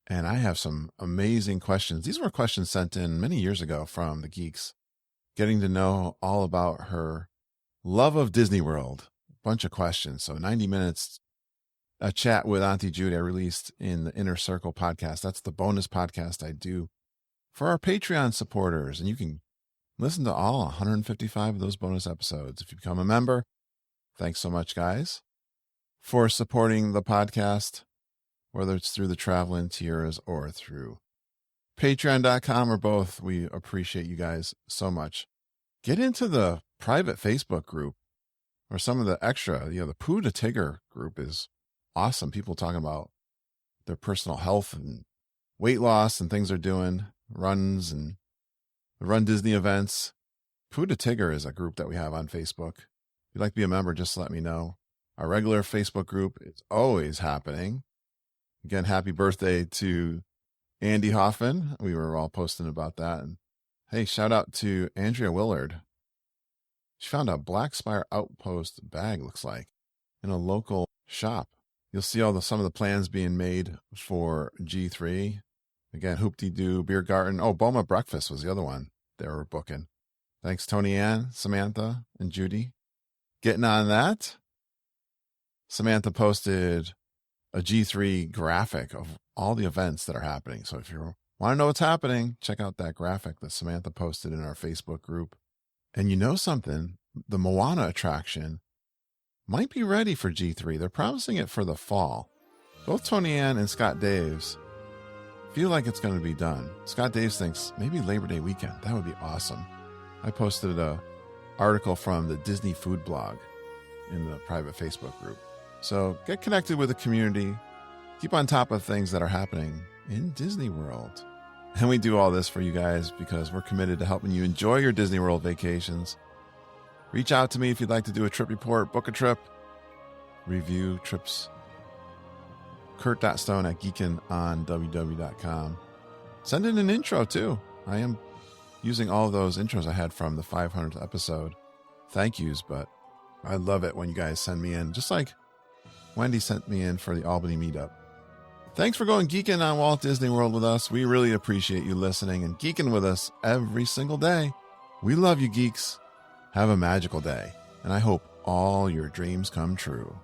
Speaker 2: And I have some amazing questions. These were questions sent in many years ago from the geeks, getting to know all about her love of Disney World. A bunch of questions. So 90 minutes, a chat with Auntie Judy I released in the Inner Circle podcast. That's the bonus podcast I do for our Patreon supporters. And you can listen to all 155 of those bonus episodes if you become a member. Thanks so much, guys, for supporting the podcast, whether it's through the traveling tiers or through patreon.com or both. We appreciate you guys so much. Get into the private Facebook group or some of the extra, the Pooh to Tigger group is awesome. People talking about their personal health and weight loss and things they're doing, runs and Run Disney events. Pooh to Tigger is a group that we have on Facebook. If you'd like to be a member, just let me know. Our regular Facebook group is always happening. Again, happy birthday to Andy Hoffman. We were all posting about that. And hey, shout out to Andrea Willard. She found a Black Spire Outpost bag, looks like, in a local shop. You'll see some of the plans being made for G3. Again, Hoop-Dee-Doo, Beer Garden. Oh, Boma Breakfast was the other one they were booking. Thanks, Tony Ann, Samantha, and Judy. Getting on that. Samantha posted a G3 graphic of all the events that are happening. So if you want to know what's happening, check out that graphic that Samantha posted in our Facebook group. And you know something, the Moana attraction might be ready for G3. They're promising it for the fall. Both Tony Ann and Scott Daves feel like it's going to be done. Scott Daves thinks maybe Labor Day weekend. That would be awesome. I posted a article from the Disney Food blog in the private Facebook group. So get connected with the community. Keep on top of things that are happening in Disney World. And we do all this for you guys because we're committed to helping you enjoy your Disney World vacations. Reach out to me if you'd like to do a trip report, book a trip, review trips. Kurt.stone@geekinonww.com. Send in an intro too. I am using all of those intros I had from the 500th episode. Thank yous, but I love it when you guys send me in, just like Wendy sent me in for the Albany meetup. Thanks for going geeking on Walt Disney World with us. We really appreciate you listening and geeking with us every single day. We love you, geeks. Have a magical day, and I hope all your dreams come true.